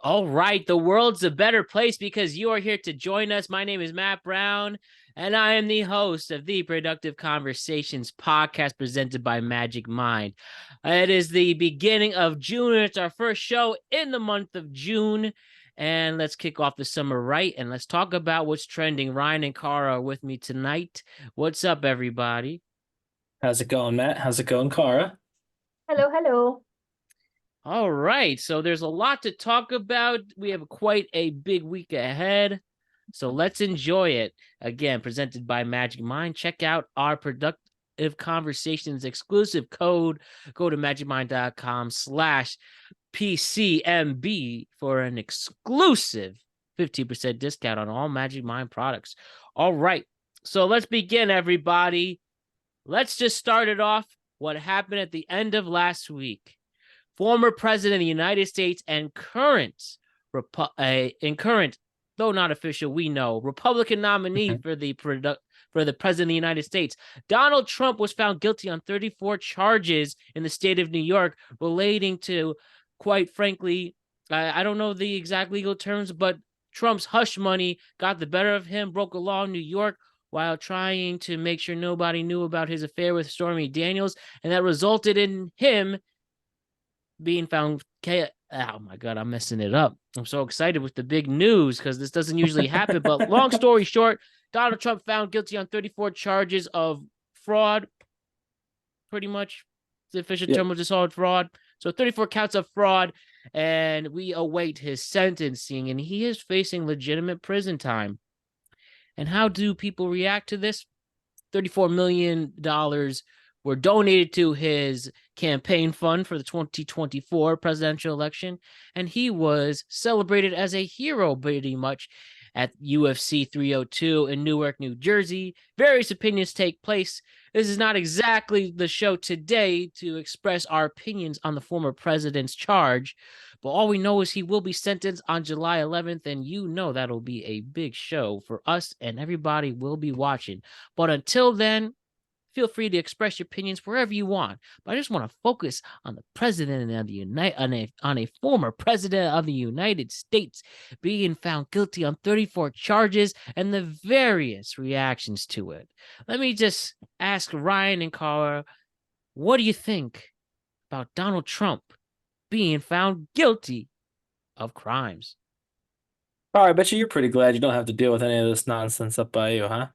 All right, the world's a better place because you are here to join us. My name is Matt Brown, and I am the host of the Productive Conversations podcast presented by Magic Mind. It is the beginning of June, and it's our first show in the month of June. And let's kick off the summer right, and let's talk about what's trending. Ryan and Cara are with me tonight. What's up, everybody? How's it going, Matt? How's it going, Cara? Hello, hello. All right, so there's a lot to talk about. We have quite a big week ahead, so let's enjoy it. Again, presented by Magic Mind. Check out our Productive Conversations exclusive code. Go to magicmind.com/PCMB for an exclusive 15% discount on all Magic Mind products. All right, so let's begin, everybody. Let's just start it off. What happened at the end of last week? Former president of the United States and current, though not official, we know, Republican nominee for the president of the United States, Donald Trump, was found guilty on 34 charges in the state of New York relating to, quite frankly, I don't know the exact legal terms, but Trump's hush money got the better of him, broke a law in New York while trying to make sure nobody knew about his affair with Stormy Daniels, and that resulted in him being found. Oh my God, I'm messing it up. I'm so excited with the big news because this doesn't usually happen. But long story short, Donald Trump found guilty on 34 charges of fraud. Pretty much, the official term was just called fraud. So 34 counts of fraud, and we await his sentencing, and he is facing legitimate prison time. And how do people react to this? $34 million were donated to his campaign fund for the 2024 presidential election, and he was celebrated as a hero pretty much at UFC 302 in Newark, New Jersey. Various opinions take place. This is not exactly the show today to express our opinions on the former president's charge, but all we know is he will be sentenced on July 11th, and you know that'll be a big show for us, and everybody will be watching. But until then, feel free to express your opinions wherever you want. But I just want to focus on the president of the on a former president of the United States being found guilty on 34 charges and the various reactions to it. Let me just ask Ryan and Cara, what do you think about Donald Trump being found guilty of crimes? All right, I bet you're pretty glad you don't have to deal with any of this nonsense up by you, huh?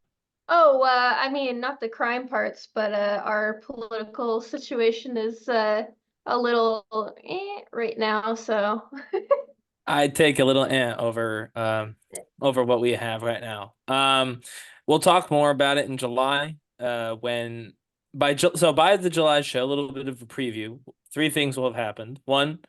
Oh, I mean, not the crime parts, but our political situation is a little right now, so I'd take a little over what we have right now. We'll talk more about it in July. When by the July show, a little bit of a preview. Three things will have happened. One,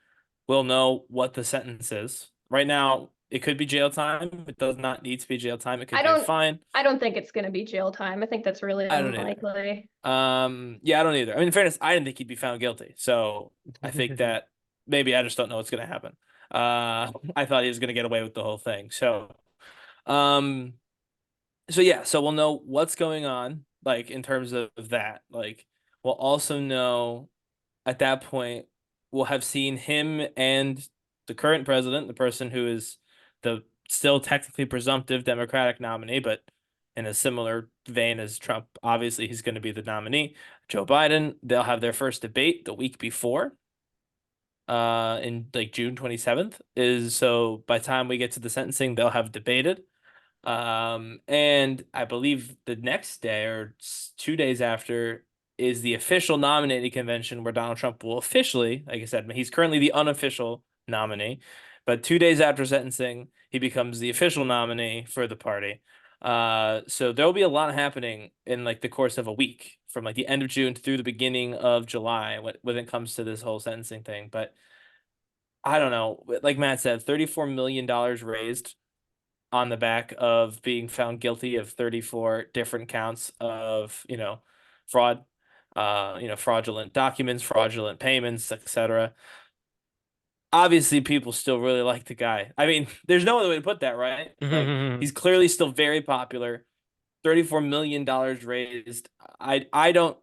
we'll know what the sentence is. Right now, it could be jail time. It does not need to be jail time. It could I be a don't fine. I don't think it's gonna be jail time. I think that's really I don't either. unlikely. Yeah, I don't either. I mean, in fairness, I didn't think he'd be found guilty. So I think that maybe I just don't know what's gonna happen. I thought he was gonna get away with the whole thing. Um, so we'll know what's going on, like in terms of that. Like we'll also know at that point we'll have seen him and the current president, the person who is the still technically presumptive Democratic nominee, but in a similar vein as Trump, obviously he's going to be the nominee. Joe Biden, they'll have their first debate the week before, in like June 27th. Is so by the time we get to the sentencing, they'll have debated. And I believe the next day or 2 days after is the official nominating convention where Donald Trump will officially, like I said, he's currently the unofficial nominee, but 2 days after sentencing, he becomes the official nominee for the party. So there'll be a lot happening in like the course of a week from like the end of June through the beginning of July when it comes to this whole sentencing thing. But I don't know, like Matt said, $34 million raised on the back of being found guilty of 34 different counts of, fraud, fraudulent documents, fraudulent payments, etc. Obviously, people still really like the guy. I mean, there's no other way to put that, right? Like, he's clearly still very popular. $34 million raised. I don't.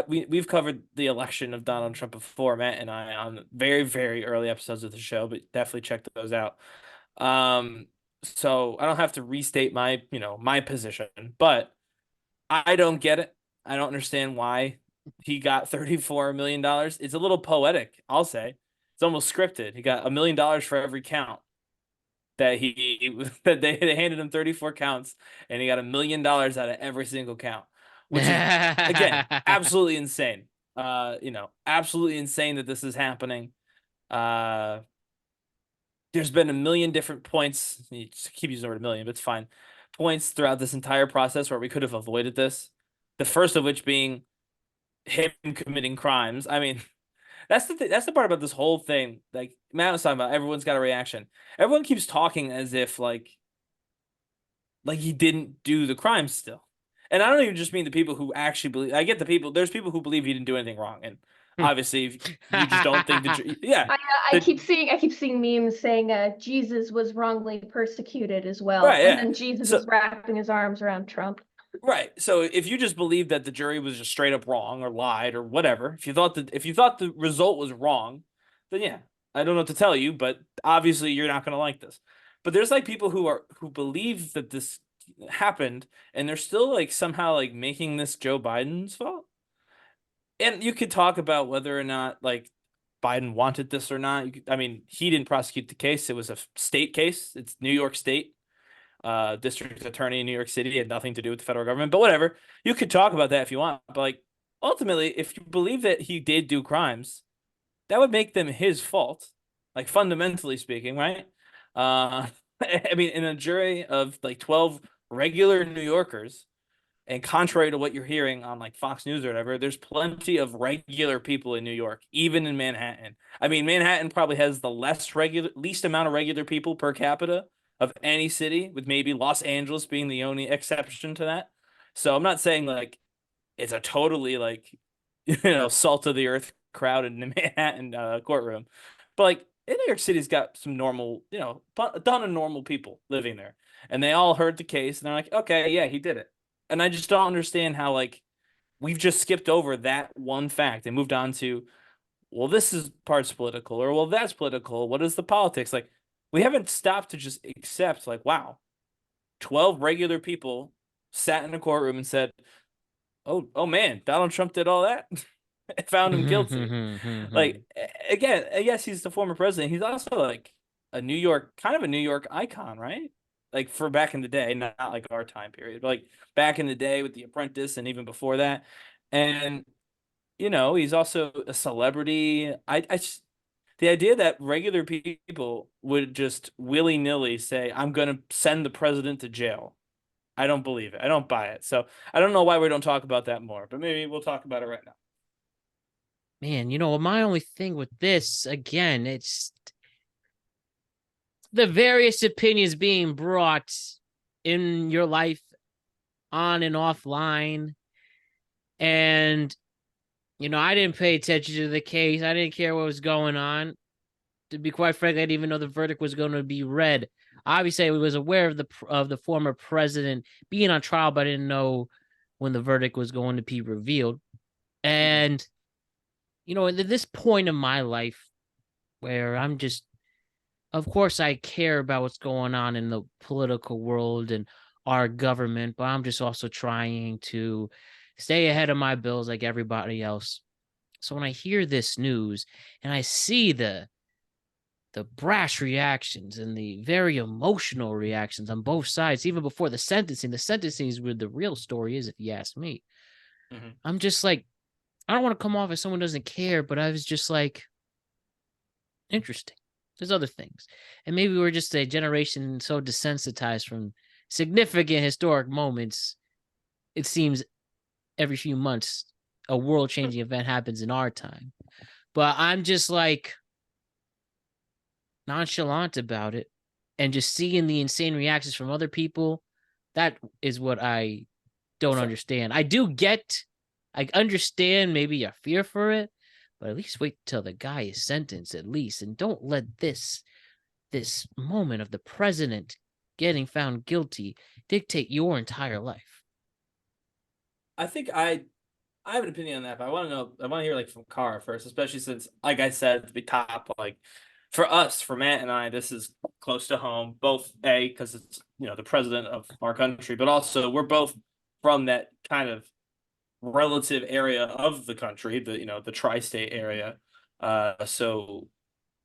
we've covered the election of Donald Trump before, Matt and I, on very, very early episodes of the show, but definitely check those out. So I don't have to restate my position, but I don't get it. I don't understand why he got $34 million. It's a little poetic, I'll say. It's almost scripted. He got $1 million for every count that that they handed him 34 counts, and he got $1 million out of every single count, which is again absolutely insane. Absolutely insane that this is happening. There's been a million different points. You keep using the word million, but it's fine. Points throughout this entire process where we could have avoided this. The first of which being him committing crimes. I mean, that's the part about this whole thing. Like Matt was talking about, everyone's got a reaction. Everyone keeps talking as if like he didn't do the crime still. And I don't even just mean the people who actually believe. I get the people. There's people who believe he didn't do anything wrong, and obviously, if you just don't think that. Yeah, I keep seeing memes saying Jesus was wrongly persecuted as well, right, yeah. And then Jesus is wrapping his arms around Trump. Right. So if you just believe that the jury was just straight up wrong or lied or whatever, if you thought the result was wrong, then yeah, I don't know what to tell you, but obviously you're not going to like this. But there's like people who believe that this happened, and they're still like somehow like making this Joe Biden's fault. And you could talk about whether or not like Biden wanted this or not. I mean, he didn't prosecute the case. It was a state case. It's New York State. District attorney in New York City, had nothing to do with the federal government, but whatever. You could talk about that if you want. But like ultimately, if you believe that he did do crimes, that would make them his fault, like fundamentally speaking, right? I mean, in a jury of like 12 regular New Yorkers, and contrary to what you're hearing on like Fox News or whatever, there's plenty of regular people in New York, even in Manhattan. I mean, Manhattan probably has the least amount of regular people per capita of any city, with maybe Los Angeles being the only exception to that. So I'm not saying like it's a totally like salt of the earth crowd in the Manhattan courtroom, but like New York City's got some normal, a ton of normal people living there, and they all heard the case and they're like, okay, yeah, he did it. And I just don't understand how like we've just skipped over that one fact and moved on to, well, this is parts political, or well, that's political. What is the politics? Like, we haven't stopped to just accept, like, wow, 12 regular people sat in a courtroom and said, oh man, Donald Trump did all that. Found him guilty. Like, again, yes, he's the former president. He's also like a New York icon, right? Like for back in the day, not like our time period, but like back in the day with The Apprentice and even before that. And, he's also a celebrity. The idea that regular people would just willy-nilly say, I'm going to send the president to jail. I don't believe it. I don't buy it. So I don't know why we don't talk about that more, but maybe we'll talk about it right now. Man, my only thing with this, again, it's the various opinions being brought in your life on and offline. And I didn't pay attention to the case. I didn't care what was going on. To be quite frank, I didn't even know the verdict was going to be read. Obviously, I was aware of the former president being on trial, but I didn't know when the verdict was going to be revealed. And, at this point in my life where I'm just, of course, I care about what's going on in the political world and our government, but I'm just also trying to stay ahead of my bills like everybody else. So when I hear this news and I see the brash reactions and the very emotional reactions on both sides, even before the sentencing is where the real story is, if you ask me. Mm-hmm. I'm just like, I don't want to come off as someone who doesn't care, but I was just like, interesting. There's other things. And maybe we're just a generation so desensitized from significant historic moments. It seems every few months a world-changing event happens in our time. But I'm just like nonchalant about it, and just seeing the insane reactions from other people. That is what I don't understand. I understand maybe a fear for it, but at least wait till the guy is sentenced at least, and don't let this moment of the president getting found guilty dictate your entire life. I think I I have an opinion on that, but I want to hear like from Cara first, especially since, like I said at the top, like for us, for Matt and I, this is close to home. Both because it's the president of our country, but also we're both from that kind of relative area of the country, the tri-state area. So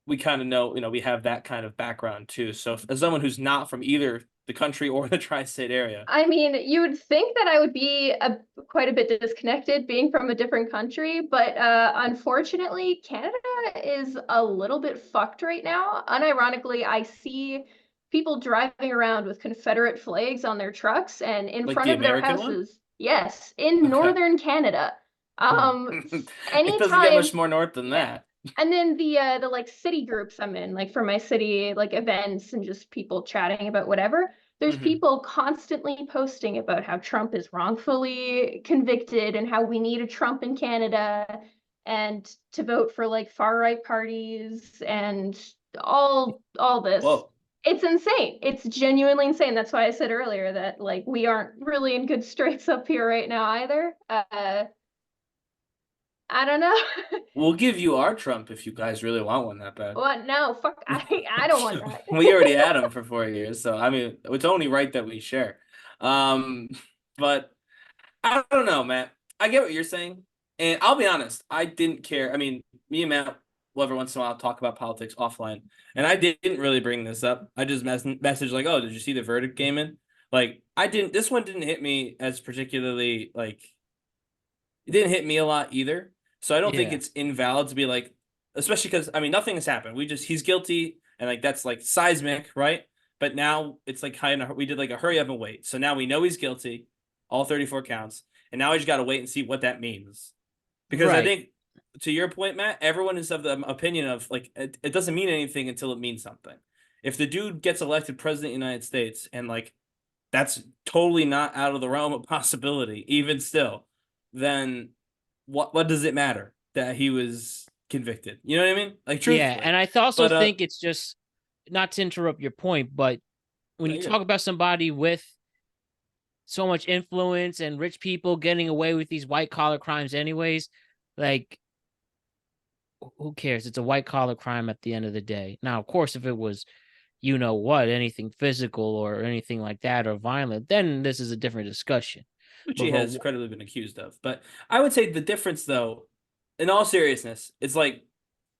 we kind of know, we have that kind of background too. So as someone who's not from either the country or the tri-state area. I mean, you would think that I would be quite a bit disconnected being from a different country, but unfortunately, Canada is a little bit fucked right now. Unironically, I see people driving around with Confederate flags on their trucks and in Like front the of their American one? houses. Yes, in northern Canada. It doesn't get much more north than that. And then the like city groups I'm in, like for my city, like events and just people chatting about whatever. There's people constantly posting about how Trump is wrongfully convicted and how we need a Trump in Canada and to vote for like far right parties and all this. Whoa. It's insane. It's genuinely insane. That's why I said earlier that like we aren't really in good straits up here right now either. I don't know. We'll give you our Trump if you guys really want one that bad. What? No, fuck. I don't want that. We already had him for 4 years, so I mean, it's only right that we share. But I don't know, Matt. I get what you're saying, and I'll be honest. I didn't care. I mean, me and Matt will every once in a while talk about politics offline, and I didn't really bring this up. I just messaged like, "Oh, did you see the verdict came in?" Like, I didn't. This one didn't hit me as particularly like. It didn't hit me a lot either. So I don't think it's invalid to be like, especially because, I mean, nothing has happened. He's guilty, and like that's like seismic, right? But now it's like we did like a hurry up and wait. So now we know he's guilty, all 34 counts, and now we just got to wait and see what that means. Because I think, to your point, Matt, everyone is of the opinion of like, it doesn't mean anything until it means something. If the dude gets elected president of the United States, and like, that's totally not out of the realm of possibility, even still, then what does it matter that he was convicted? You know what I mean? Like, truthfully. Yeah, and I also think it's just, not to interrupt your point, but when you talk about somebody with so much influence and rich people getting away with these white collar crimes anyways, like, who cares? It's a white collar crime at the end of the day. Now, of course, if it was, anything physical or anything like that or violent, then this is a different discussion. Which he has credibly been accused of. But I would say the difference, though, in all seriousness, it's like,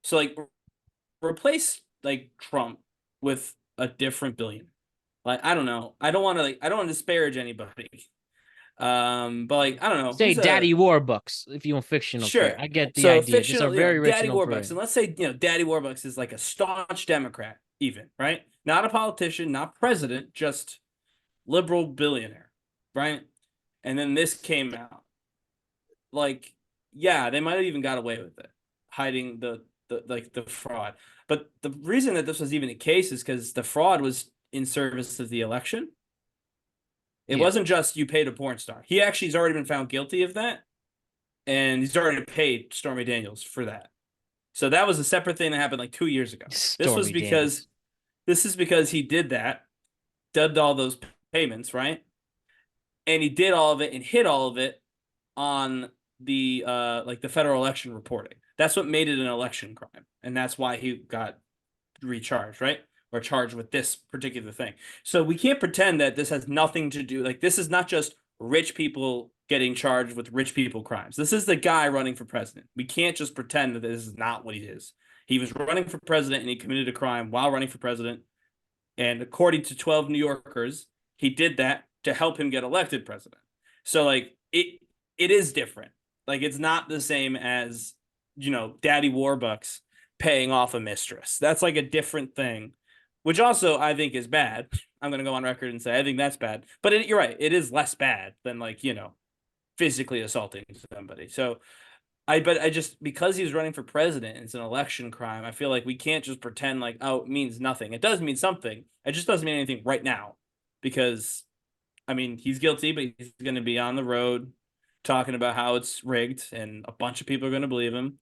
so like, replace like Trump with a different billionaire. Like, I don't know. I don't want to disparage anybody. But like, I don't know. Say Daddy Warbucks if you want fictional. Sure. I get the idea. Fictional, just a very Daddy Warbucks. And let's say, Daddy Warbucks is like a staunch Democrat, even, right? Not a politician, not president, just liberal billionaire, right? And then this came out. Like, yeah, they might have even got away with it, hiding the fraud. But the reason that this was even the case is because the fraud was in service of the election. It wasn't just you paid a porn star. He actually has already been found guilty of that, and he's already paid Stormy Daniels for that. So that was a separate thing that happened like 2 years ago. This is because he did that, did all those payments, right? And he did all of it and hid all of it on the like the federal election reporting. That's what made it an election crime, and that's why he got recharged, right? Or charged with this particular thing. So we can't pretend that this has nothing to do. Like, this is not just rich people getting charged with rich people crimes. This is the guy running for president. We can't just pretend that this is not what he is. He was running for president and he committed a crime while running for president. And according to 12 New Yorkers, he did that to help him get elected president. So like it is different. Like, it's not the same as, Daddy Warbucks paying off a mistress. That's like a different thing, which also I think is bad. I'm going to go on record and say I think that's bad. But you're right. It is less bad than like, physically assaulting somebody. So I just, because he's running for president, it's an election crime. I feel like we can't just pretend like, oh, it means nothing. It does mean something. It just doesn't mean anything right now, because I mean, he's guilty, but he's going to be on the road talking about how it's rigged, and a bunch of people are going to believe him.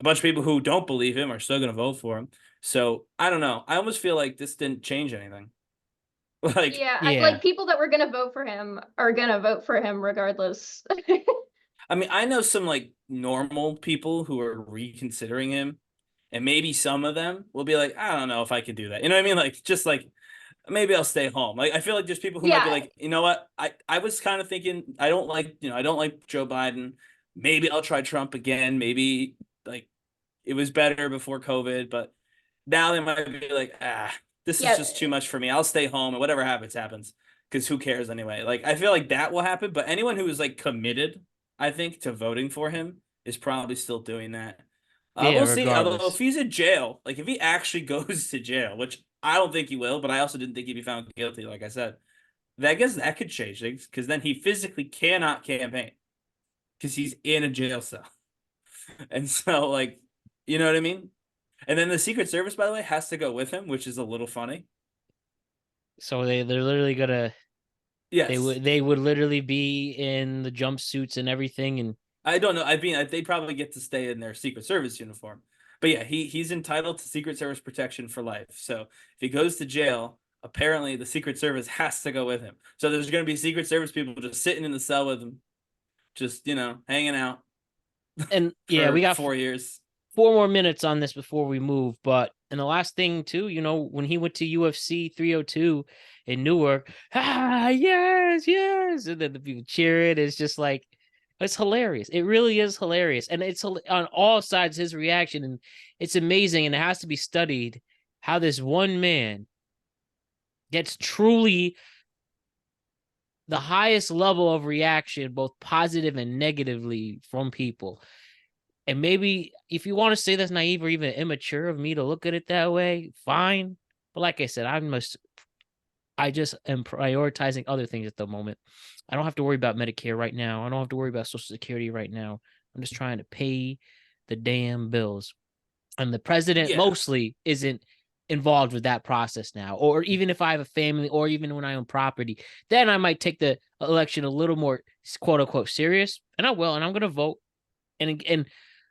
A bunch of people who don't believe him are still going to vote for him. So I don't know. I almost feel like this didn't change anything. Like, like people that were going to vote for him are going to vote for him regardless. I mean, I know some like normal people who are reconsidering him, and maybe some of them will be like, I don't know if I can do that. You know what I mean? Like, just like maybe I'll stay home. Like, I feel like there's people who might be Yeah, like, you know what? I was kind of thinking I don't like Joe Biden. Maybe I'll try Trump again. Maybe like it was better before COVID, but now they might be like, this is yeah, just too much for me. I'll stay home and whatever happens, happens. Because who cares anyway? Like, I feel like that will happen, but anyone who is like committed, I think, to voting for him is probably still doing that. Yeah, We'll see. Although if regardless. he's in jail, like if he actually goes to jail, which I don't think he will, but I also didn't think he'd be found guilty, like I said. I guess that could change things because then he physically cannot campaign because he's in a jail cell. And so, like, you know what I mean? And then the Secret Service, by the way, has to go with him, which is a little funny. So they're literally gonna Yes. they would literally be in the jumpsuits and everything, and I don't know. I mean, they probably get to stay in their Secret Service uniform. But yeah, he's entitled to Secret Service protection for life. So if he goes to jail, apparently the Secret Service has to go with him. So there's going to be Secret Service people just sitting in the cell with him, just, hanging out yeah, we for got 4 years. 4 more minutes on this before we move. But and the last thing too, when he went to UFC 302 in Newark, yes, yes, and then the people cheer it. It's just like it's hilarious. It really is hilarious, and it's on all sides his reaction, and it's amazing. And it has to be studied how this one man gets truly the highest level of reaction, both positive and negatively, from people. And maybe if you want to say that's naive or even immature of me to look at it that way, fine. But like I said, I just am prioritizing other things at the moment. I don't have to worry about Medicare right now. I don't have to worry about Social Security right now. I'm just trying to pay the damn bills. And the president Yeah. mostly isn't involved with that process now. Or even if I have a family or even when I own property, then I might take the election a little more quote unquote serious. And I will, and I'm gonna vote. And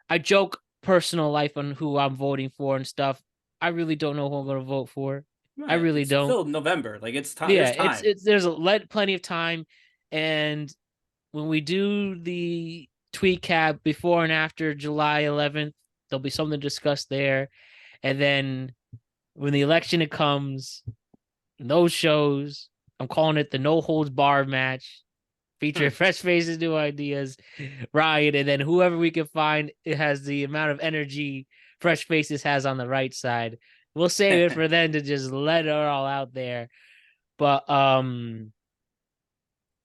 I joke personal life on who I'm voting for and stuff. I really don't know who I'm going to vote for. I Right. really It's don't. still November. Like it's time. Yeah, There's time. there's plenty of time, and when we do the tweet cap before and after July 11th, there'll be something to discuss there, and then when the election it comes, those shows, I'm calling it the no holds barred match. Feature fresh faces, new ideas, Ryan, and then whoever we can find it has the amount of energy fresh faces has on the right side. We'll save it for them to just let it all out there. But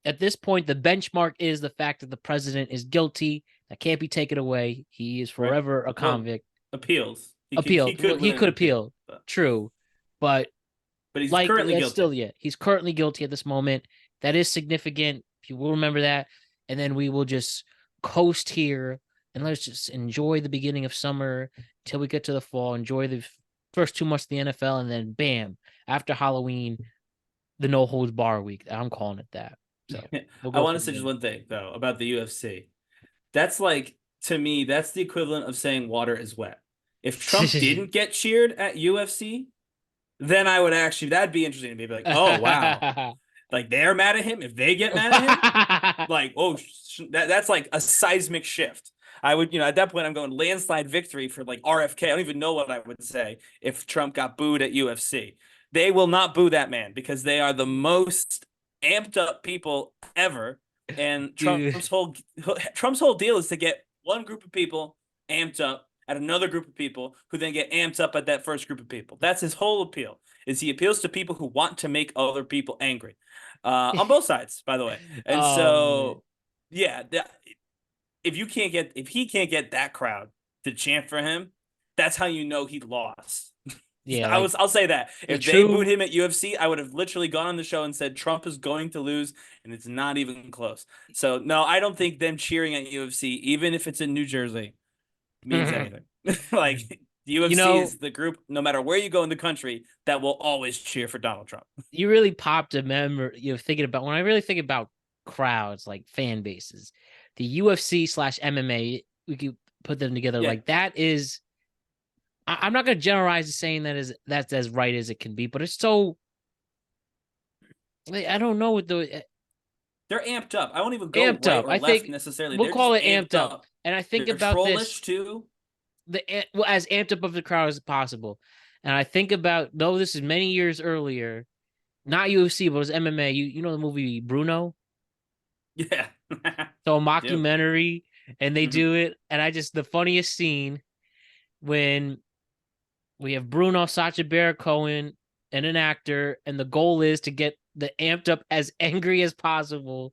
at this point, the benchmark is the fact that the president is guilty. That can't be taken away. He is Right. forever a Well, convict. appeals. Appealed. He could appeal. But True. But he's currently guilty. Still, yeah, he's currently guilty at this moment. That is significant. You will remember that. And then we will just coast here and let's just enjoy the beginning of summer till we get to the fall. Enjoy the first 2 months of the NFL, and then bam, after Halloween, the no holds bar week. I'm calling it that. So I want to say just one thing though about the UFC. That's like, to me, that's the equivalent of saying water is wet. If Trump didn't get cheered at UFC, then I would that'd be interesting to me. Be like, oh wow, like they're mad at him. If they get mad at him, like, oh, that's like a seismic shift. I would, at that point, I'm going landslide victory for like RFK. I don't even know what I would say if Trump got booed at UFC. They will not boo that man because they are the most amped up people ever. And Trump's whole deal is to get one group of people amped up at another group of people who then get amped up at that first group of people. That's his whole appeal. Is he appeals to people who want to make other people angry, on both sides, by the way. And so, yeah, if he can't get that crowd to chant for him, that's how you know he lost. Yeah, I'll say that. If they booed him at UFC, I would have literally gone on the show and said Trump is going to lose, and it's not even close. So no, I don't think them cheering at UFC, even if it's in New Jersey, means anything. Like the UFC is the group, no matter where you go in the country, that will always cheer for Donald Trump. You really popped a memory. Thinking about when I really think about crowds, like fan bases, the UFC / MMA, we could put them together. Yeah. Like that is. I'm not going to generalize saying that's as right as it can be, but it's so. I don't know what there's they're amped up. I won't even go Amped right up. or I left think necessarily. we'll They're call just it amped up. And I think They're about trollish this too. as amped up of the crowd as possible. And I think about, though this is many years earlier, not UFC, but it was MMA. You know the movie Bruno? Yeah. So a I do. mockumentary, and they do it. And the funniest scene when we have Bruno, Sacha Baron Cohen, and an actor, and the goal is to get the amped up as angry as possible.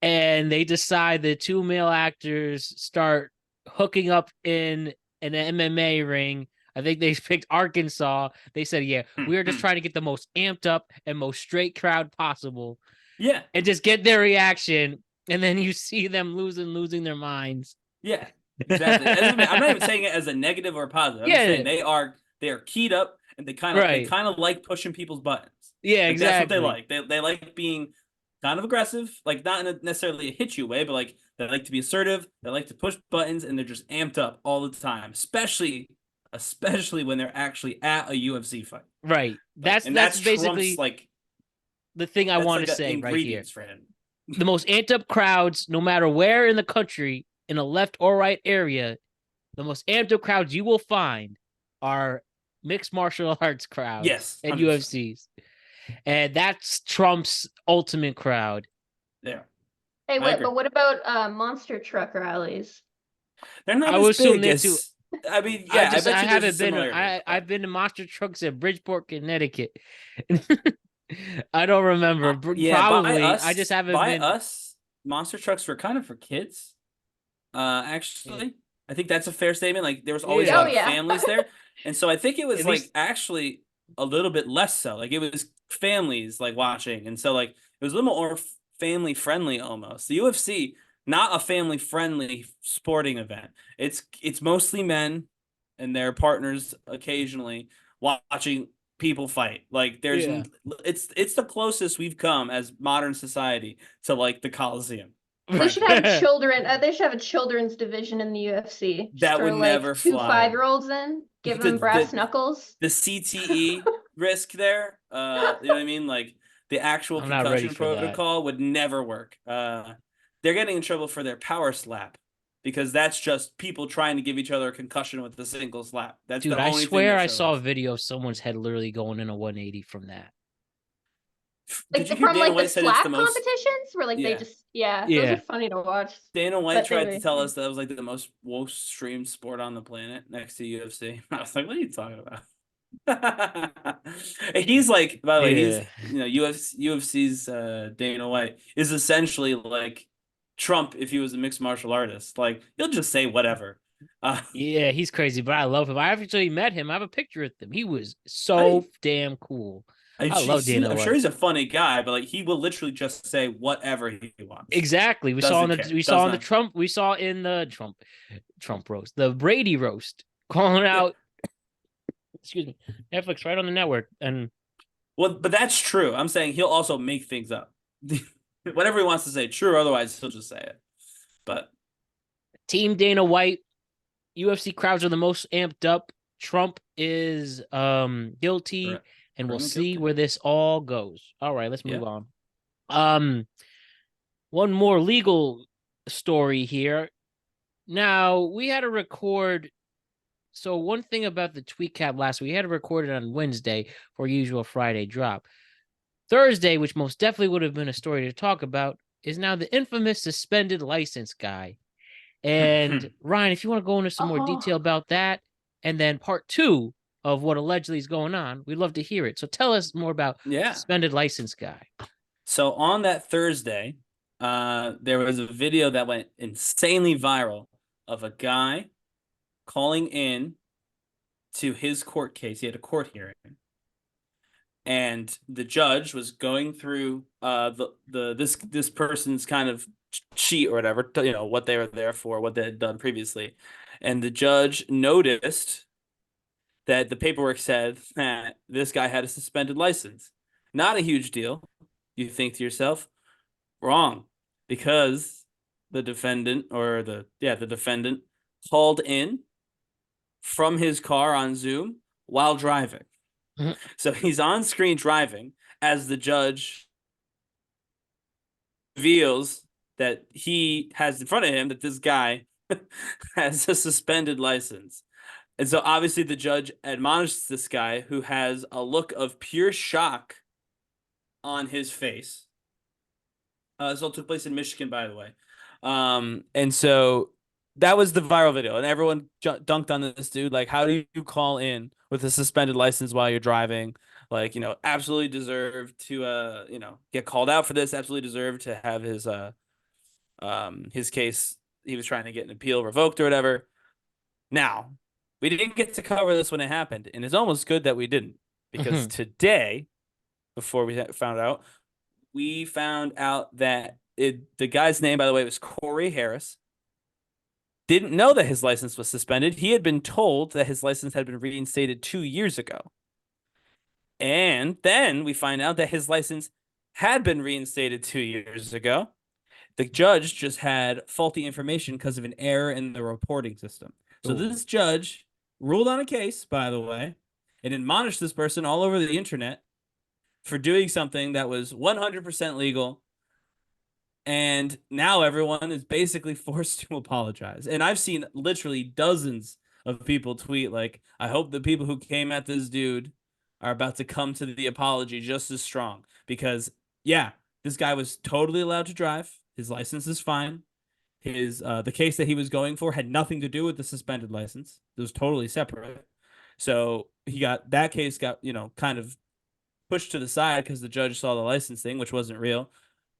And they decide the two male actors start hooking up in an MMA ring. I think they picked Arkansas. They said, yeah, we are just trying to get the most amped up and most straight crowd possible. Yeah. And just get their reaction. And then you see them losing their minds. Yeah, exactly. I'm not even saying it as a negative or a positive. I'm just saying they are keyed up and they kind of like pushing people's buttons. Yeah, exactly. That's what they like. They like being kind of aggressive, like not in necessarily a hit you way, but like they like to be assertive. They like to push buttons, and they're just amped up all the time, especially when they're actually at a UFC fight. Right. That's basically like the thing I want to say right here. For him. The most amped up crowds, no matter where in the country, in a left or right area, the most amped up crowds you will find are mixed martial arts crowds. Yes, 100%. And UFCs. And that's Trump's ultimate crowd. Yeah. Hey, but what about monster truck rallies? They're not as big as... I mean, yeah, I haven't been. I've been to monster trucks at Bridgeport, Connecticut. I don't remember. Probably. I just haven't been. By us, monster trucks were kind of for kids. Actually, I think that's a fair statement. Like there was always a lot of families there, and so I think it was actually a little bit less so. Like it was families like watching, and so like it was a little more family friendly almost. The UFC, not a family friendly sporting event. It's mostly men and their partners occasionally watching people fight. Like it's the closest we've come as modern society to like the Coliseum. They should have children. They should have a children's division in the UFC. That would never fly. 2 5-year-olds in, give them brass knuckles. The CTE risk there. You know what I mean? Like the actual concussion protocol would never work. They're getting in trouble for their power slap. Because that's just people trying to give each other a concussion with a single slap. That's Dude, the only I thing swear I saw a video of someone's head literally going in a 180 from that. Like from like the slap competitions where like they just those are funny to watch. Dana White tried to tell us that was like the most streamed sport on the planet next to UFC. I was like, what are you talking about? He's like, by the way, he's UFC's Dana White is essentially like Trump if he was a mixed martial artist. Like he'll just say whatever. Yeah, he's crazy, but I love him. I actually met him. I have a picture with him. He was damn cool. I love Dana White. I'm sure he's a funny guy, but like he will literally just say whatever he wants. Exactly. We saw in the Trump roast, the Brady roast, calling out excuse me, Netflix right on the network. And but that's true. I'm saying he'll also make things up. Whatever he wants to say, true or otherwise, he'll just say it. But Team Dana White, UFC crowds are the most amped up. Trump is guilty, correct. And we'll see where this all goes. All right, let's move on. One more legal story here. Now, we had to record. So one thing about the tweet cap last week, we had to record it on Wednesday for usual Friday drop. Thursday, which most definitely would have been a story to talk about, is now the infamous suspended license guy. And Ryan, if you want to go into some more detail about that, and then part 2 of what allegedly is going on, we'd love to hear it. So tell us more about suspended license guy. So on that Thursday, there was a video that went insanely viral of a guy calling in to his court case. He had a court hearing. And the judge was going through this person's kind of sheet or whatever, what they were there for, what they had done previously. And the judge noticed that the paperwork said that this guy had a suspended license. Not a huge deal. You think to yourself, wrong, because the defendant called in from his car on Zoom while driving. So he's on screen driving as the judge reveals that he has in front of him that this guy has a suspended license. And so obviously the judge admonishes this guy, who has a look of pure shock on his face. This all took place in Michigan, by the way. And so that was the viral video, and everyone dunked on this dude. Like, how do you call in with a suspended license while you're driving? Like, absolutely deserve to, get called out for this. Absolutely deserve to have his case. He was trying to get an appeal revoked or whatever. Now, we didn't get to cover this when it happened, and it's almost good that we didn't, because today, before we found out that the guy's name, by the way, was Corey Harris. Didn't know that his license was suspended. He had been told that his license had been reinstated 2 years ago. And then we find out that his license had been reinstated 2 years ago. The judge just had faulty information because of an error in the reporting system. So this judge ruled on a case, by the way, and admonished this person all over the internet for doing something that was 100% legal. And now everyone is basically forced to apologize. And I've seen literally dozens of people tweet, like, I hope the people who came at this dude are about to come to the apology just as strong. Because, yeah, this guy was totally allowed to drive. His license is fine. The case that he was going for had nothing to do with the suspended license. It was totally separate. So that case got, kind of pushed to the side because the judge saw the license thing, which wasn't real.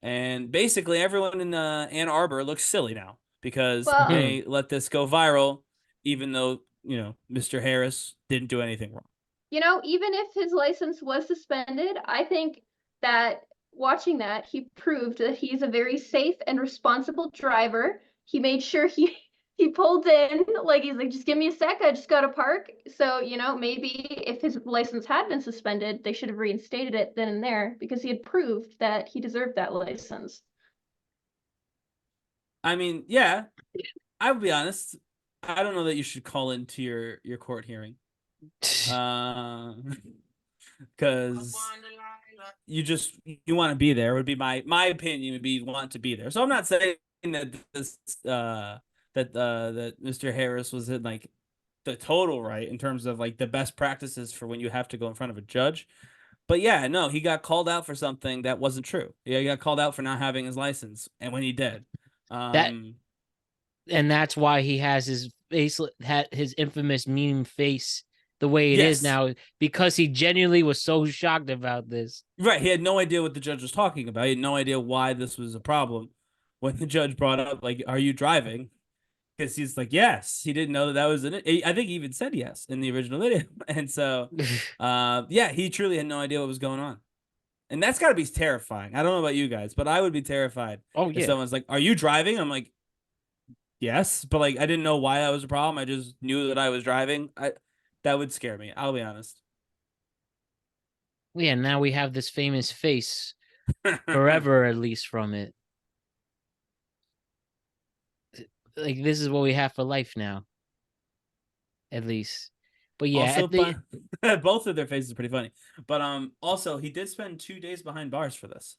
And basically everyone in Ann Arbor looks silly now because they let this go viral, even though, Mr. Harris didn't do anything wrong. Even if his license was suspended, I think that watching that, he proved that he's a very safe and responsible driver. He made sure he pulled in, like, he's like, just give me a sec, I just gotta park. So, maybe if his license had been suspended, they should have reinstated it then and there, because he had proved that he deserved that license. I mean, yeah, I would be honest. I don't know that you should call into your court hearing. Because you want to be there, would be my opinion, would be you want to be there. So I'm not saying that this that Mr. Harris was in like the total right in terms of like the best practices for when you have to go in front of a judge. But yeah, no, he got called out for something that wasn't true. Yeah, he got called out for not having his license, and when he did, and that's why he has his face, his infamous meme face the way it is now, because he genuinely was so shocked about this. Right, he had no idea what the judge was talking about. He had no idea why this was a problem. When the judge brought up, like, "Are you driving?" Because he's like, yes. He didn't know that was in it. I think he even said yes in the original video. And so, yeah, he truly had no idea what was going on. And that's got to be terrifying. I don't know about you guys, but I would be terrified. If someone's like, "Are you driving?" I'm like, yes. But, like, I didn't know why that was a problem. I just knew that I was driving. That would scare me. I'll be honest. Yeah, now we have this famous face forever, at least, from it. Like, this is what we have for life now, at least. But yeah, also, both of their faces are pretty funny. But also he did spend 2 days behind bars for this.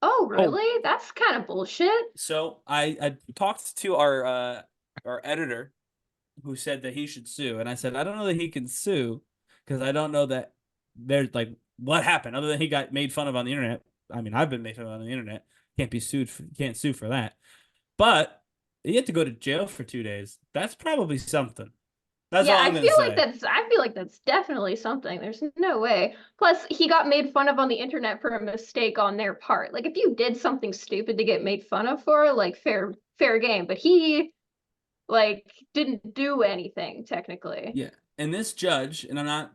Oh, really? That's kind of bullshit. So I talked to our editor, who said that he should sue, and I said I don't know that he can sue because I don't know that there's like what happened other than he got made fun of on the internet. I mean, I've been made fun of on the internet. Can't sue for that. But he had to go to jail for 2 days. That's probably something. That's all I'm gonna say. I feel like that's definitely something. There's no way. Plus, he got made fun of on the internet for a mistake on their part. Like, if you did something stupid to get made fun of for, like, fair game. But he, like, didn't do anything technically. Yeah, and this judge, and I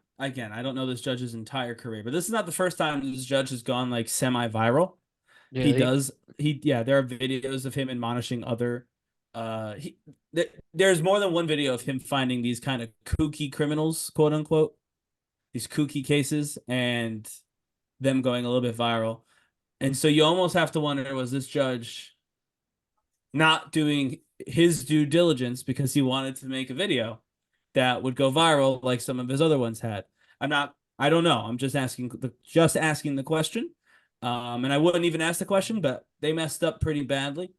don't know this judge's entire career, but this is not the first time this judge has gone like semi-viral. Really? There are videos of him admonishing other. There's more than one video of him finding these kind of kooky criminals, quote unquote, these kooky cases, and them going a little bit viral. And so you almost have to wonder, was this judge not doing his due diligence because he wanted to make a video that would go viral like some of his other ones had? I don't know. I'm just asking the question. And I wouldn't even ask the question, but they messed up pretty badly.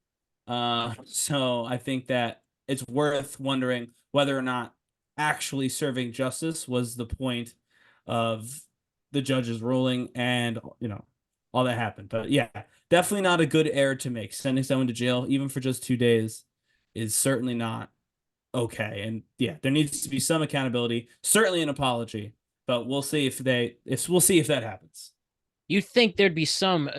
So I think that it's worth wondering whether or not actually serving justice was the point of the judge's ruling and, all that happened. But yeah, definitely not a good error to make. Sending someone to jail, even for just 2 days, is certainly not okay. And yeah, there needs to be some accountability, certainly an apology, but we'll see if that happens. You'd think there'd be some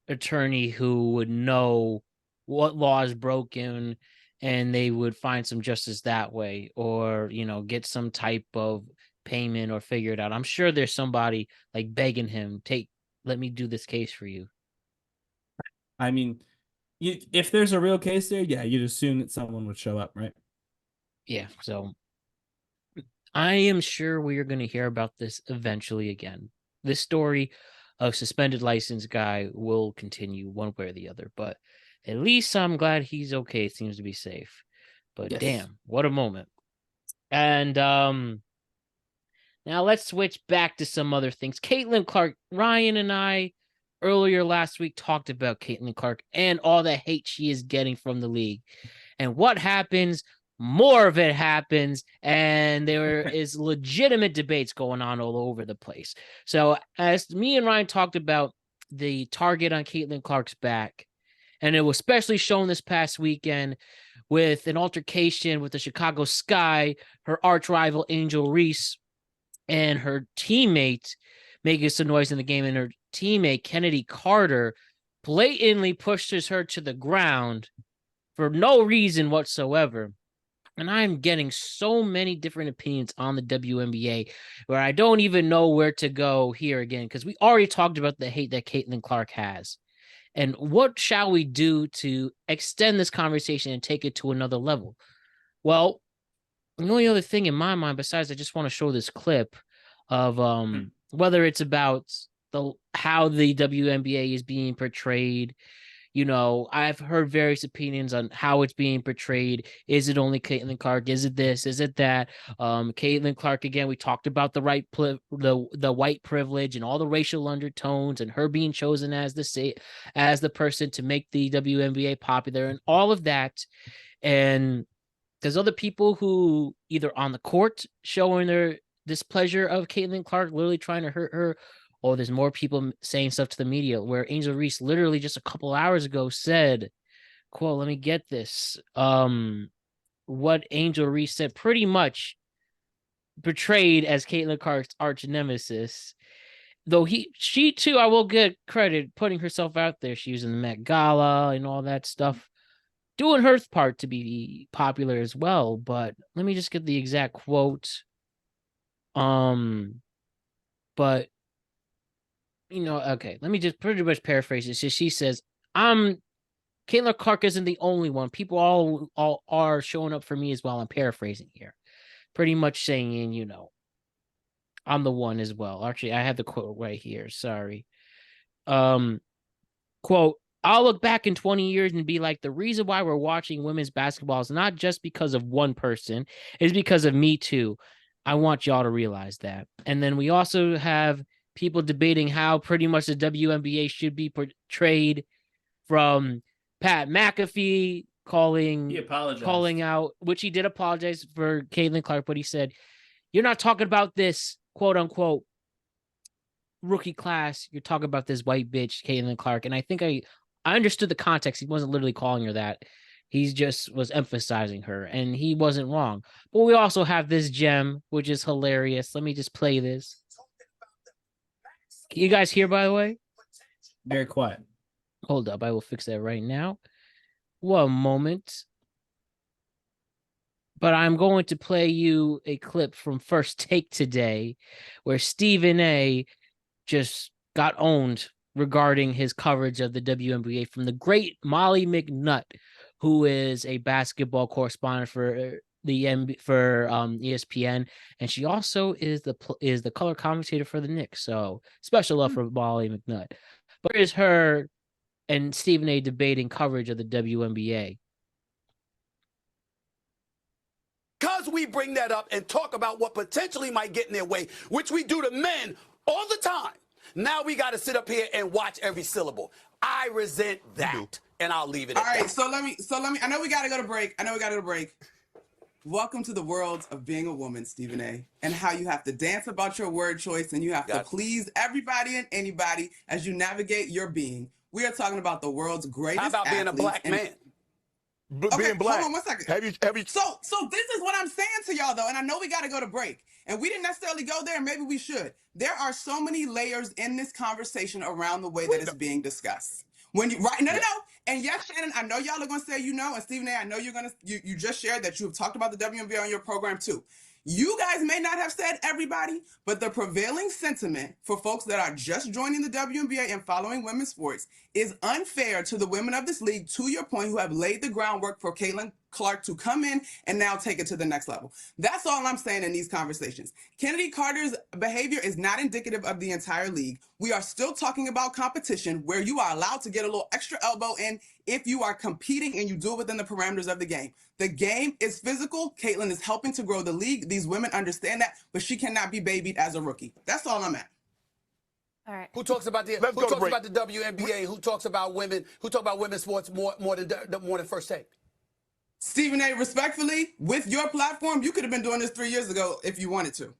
attorney who would know what law is broken and they would find some justice that way, or, get some type of payment or figure it out. I'm sure there's somebody like begging him, let me do this case for you. I mean, if there's a real case there, yeah, you'd assume that someone would show up, right? Yeah, so I am sure we are going to hear about this eventually again. This story of suspended license guy will continue one way or the other, but at least I'm glad he's okay. It seems to be safe. But Yes. Damn, what a moment. And now let's switch back to some other things. Caitlin Clark, Ryan and I earlier last week talked about Caitlin Clark and all the hate she is getting from the league. And what happens? More of it happens, and there is legitimate debates going on all over the place. So as me and Ryan talked about the target on Caitlin Clark's back, and it was especially shown this past weekend with an altercation with the Chicago Sky, her arch rival Angel Reese, and her teammate making some noise in the game, and her teammate Kennedy Carter blatantly pushes her to the ground for no reason whatsoever. And I'm getting so many different opinions on the WNBA where I don't even know where to go here again, because we already talked about the hate that Caitlin Clark has. And what shall we do to extend this conversation and take it to another level? Well, the only other thing in my mind, besides I just want to show this clip of whether it's about how the WNBA is being portrayed. I've heard various opinions on how it's being portrayed. Is it only Caitlin Clark? Is it this? Is it that? Caitlin Clark, again, we talked about the white privilege and all the racial undertones, and her being chosen as the person to make the WNBA popular, and all of that. And there's other people who either on the court showing their displeasure of Caitlin Clark, literally trying to hurt her. Oh, there's more people saying stuff to the media, where Angel Reese literally just a couple hours ago said, quote, let me get this. What Angel Reese said pretty much portrayed as Caitlin Clark's arch nemesis. Though she too, I will get credit, putting herself out there. She was in the Met Gala and all that stuff, doing her part to be popular as well. But let me just get the exact quote. But okay, let me just pretty much paraphrase it. So she says, Caitlin Clark isn't the only one. People all are showing up for me as well. I'm paraphrasing here. Pretty much saying, I'm the one as well. Actually, I have the quote right here. Sorry. Quote, I'll look back in 20 years and be like, the reason why we're watching women's basketball is not just because of one person. It's because of me too. I want y'all to realize that. And then we also have people debating how pretty much the WNBA should be portrayed, from Pat McAfee calling out, which he did apologize for Caitlin Clark, but he said, you're not talking about this quote unquote rookie class. You're talking about this white bitch, Caitlin Clark. And I think I understood the context. He wasn't literally calling her that. He just was emphasizing her, and he wasn't wrong. But we also have this gem, which is hilarious. Let me just play this. Can you guys hear, by the way? Very quiet. Hold up. I will fix that right now. One moment. But I'm going to play you a clip from First Take today where Stephen A just got owned regarding his coverage of the WNBA from the great Molly McNutt, who is a basketball correspondent for ESPN, and she also is the color commentator for the Knicks. So special love for Molly McNutt. But here's her and Stephen A debating coverage of the WNBA. Because we bring that up and talk about what potentially might get in their way, which we do to men all the time. Now we got to sit up here and watch every syllable. I resent that, and I'll leave it All at right, that. so let me. I know we got to go to break. Welcome to the world of being a woman, Stephen A., and how you have to dance about your word choice and you have to please everybody and anybody as you navigate your being. We are talking about the world's greatest How about being a black man? Being black. Hold on 1 second. Have you? So this is what I'm saying to y'all though, and I know we got to go to break, and we didn't necessarily go there. Maybe we should. There are so many layers in this conversation around the way that it's being discussed. When you no, and yes, Shannon, I know y'all are gonna say and Stephen A., I know you just shared that you have talked about the WNBA on your program too. You guys may not have said everybody, but the prevailing sentiment for folks that are just joining the WNBA and following women's sports is unfair to the women of this league, to your point, who have laid the groundwork for Caitlin Clark to come in and now take it to the next level. That's all I'm saying in these conversations. Kennedy Carter's behavior is not indicative of the entire league. We are still talking about competition where you are allowed to get a little extra elbow in if you are competing and you do it within the parameters of the game. The game is physical. Caitlin is helping to grow the league. These women understand that, but she cannot be babied as a rookie. That's all I'm at. All right. Who talks about the WNBA? Who talks about women? Who talk about women's sports more than First Take? Stephen A., respectfully, with your platform, you could have been doing this 3 years ago if you wanted to.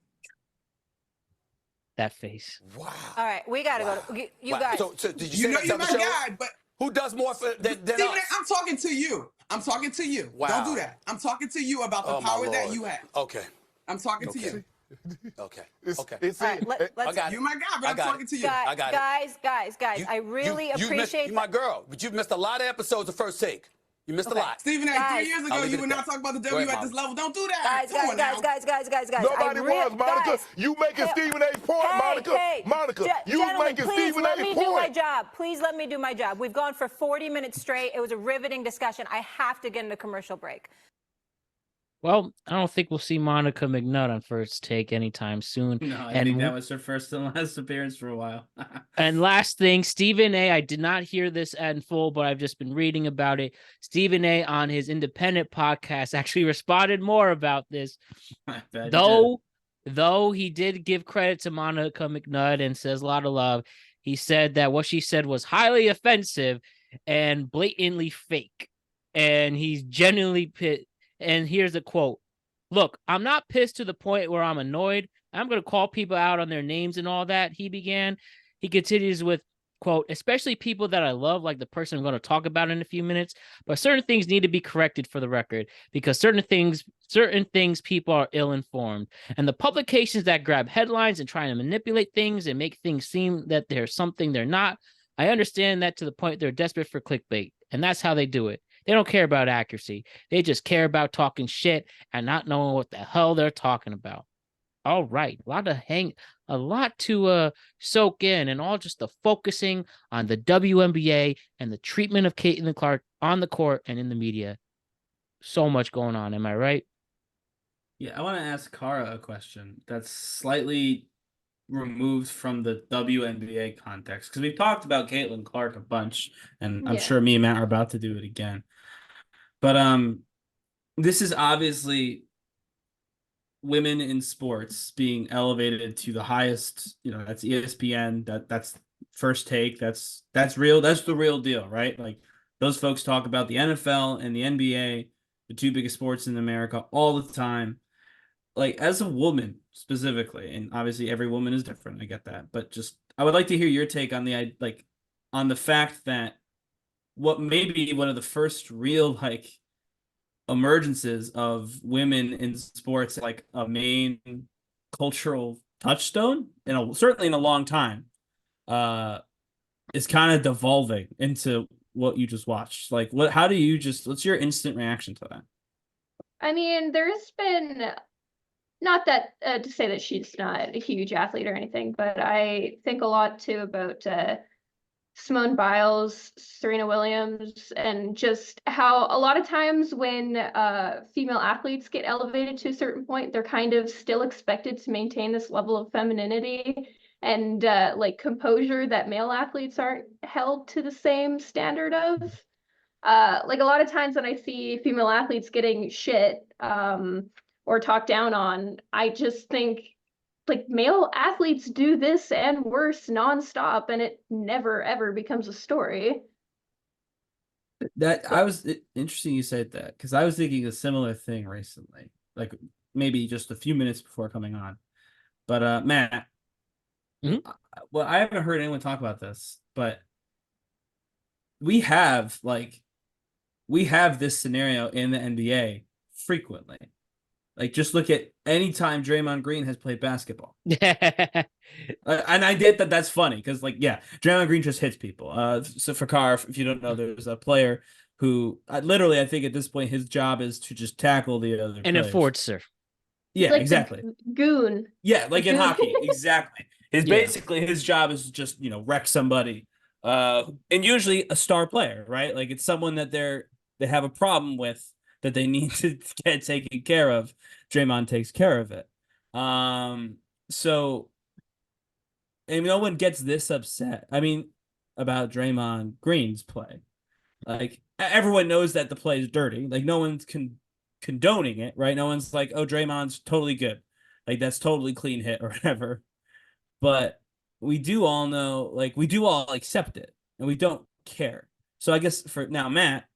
That face. Wow. All right, we got to go. You guys. So did you say you're my guy, but who does more than Stephen us? A., I'm talking to you. Wow. Don't do that. I'm talking to you about the power that you have. Okay. I'm talking to you. Okay. All right, let's. You're my guy, but I'm talking to you. I got it. Guys, I really appreciate. You're my girl, but you've missed a lot of episodes of First Take. You missed a lot. Stephen A., Guys, 3 years ago, you would not talk about the Go W ahead, at this Molly. level. Don't do that. Guys. Nobody was, Monica. Guys, You making Stephen A's point, Monica. Monica, you gentlemen, making please Stephen let A's me do my point. job. Please let me do my job. We've gone for 40 minutes straight. It was a riveting discussion. I have to get into commercial break. Well, I don't think we'll see Monica McNutt on First Take anytime soon. No, I think that was her first and last appearance for a while. And last thing, Stephen A., I did not hear this in full, but I've just been reading about it. Stephen A. on his independent podcast actually responded more about this. Though he did give credit to Monica McNutt and says a lot of love, he said that what she said was highly offensive and blatantly fake. And he's genuinely pissed. And here's a quote. Look, I'm not pissed to the point where I'm annoyed. I'm going to call people out on their names and all that, he began. He continues with, quote, especially people that I love, like the person I'm going to talk about in a few minutes. But certain things need to be corrected for the record because certain things people are ill-informed. And the publications that grab headlines and try to manipulate things and make things seem that they're something they're not, I understand that to the point they're desperate for clickbait. And that's how they do it. They don't care about accuracy. They just care about talking shit and not knowing what the hell they're talking about. All right. A lot to soak in, and all just the focusing on the WNBA and the treatment of Caitlin Clark on the court and in the media. So much going on. Am I right? Yeah, I want to ask Kara a question that's slightly removed from the WNBA context, because we've talked about Caitlin Clark a bunch, and I'm sure me and Matt are about to do it again. But this is obviously women in sports being elevated to the highest, that's ESPN, that's First Take, that's real, that's the real deal, right? Like, those folks talk about the NFL and the NBA, the two biggest sports in America, all the time. Like, as a woman specifically, and obviously every woman is different, I get that, but just I would like to hear your take on the fact that what may be one of the first real emergences of women in sports, like a main cultural touchstone certainly in a long time, is kind of devolving into what you just watched. Like, what's your instant reaction to that? I mean, there's been, not that to say that she's not a huge athlete or anything, but I think a lot too about Simone Biles, Serena Williams, and just how a lot of times when female athletes get elevated to a certain point, they're kind of still expected to maintain this level of femininity and composure that male athletes aren't held to the same standard of. A lot of times when I see female athletes getting shit or talked down on, I just think like male athletes do this and worse nonstop, and it never ever becomes a story. That I was interesting you said that, because I was thinking a similar thing recently, like maybe just a few minutes before coming on. But Matt, well, I haven't heard anyone talk about this, but we have this scenario in the NBA frequently. Like, just look at any time Draymond Green has played basketball. And I get that that's funny because, like, yeah, Draymond Green just hits people. So for Carr, if you don't know, there's a player who literally, I think at this point, his job is to just tackle the other an players. enforcer. Yeah, Like exactly. Goon. Yeah, like in hockey, exactly. Basically his job is to just, wreck somebody. And usually a star player, right? Like, it's someone that they have a problem with that they need to get taken care of. Draymond takes care of it. So, and no one gets this upset. I mean, about Draymond Green's play. Like, everyone knows that the play is dirty. Like, no one's condoning it, right? No one's like, oh, Draymond's totally good. Like, that's totally clean hit or whatever. But we do all know, like, we do all accept it, and we don't care. So I guess for now, Matt,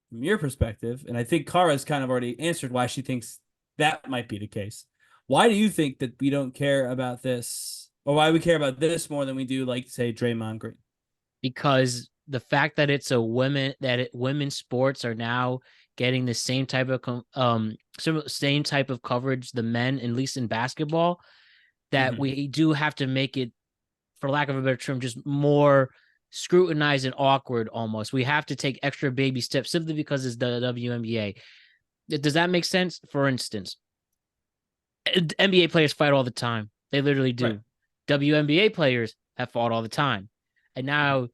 from your perspective, and I think Kara's kind of already answered why she thinks that might be the case. Why do you think that we don't care about this, or why we care about this more than we do, like, say, Draymond Green? Because the fact that it's women's sports are now getting the same type of coverage the men, at least in basketball, that we do have to make it, for lack of a better term, just more scrutinized and awkward almost. We have to take extra baby steps simply because it's the WNBA. Does that make sense? For instance, NBA players fight all the time. They literally do. Right. WNBA players have fought all the time. And now,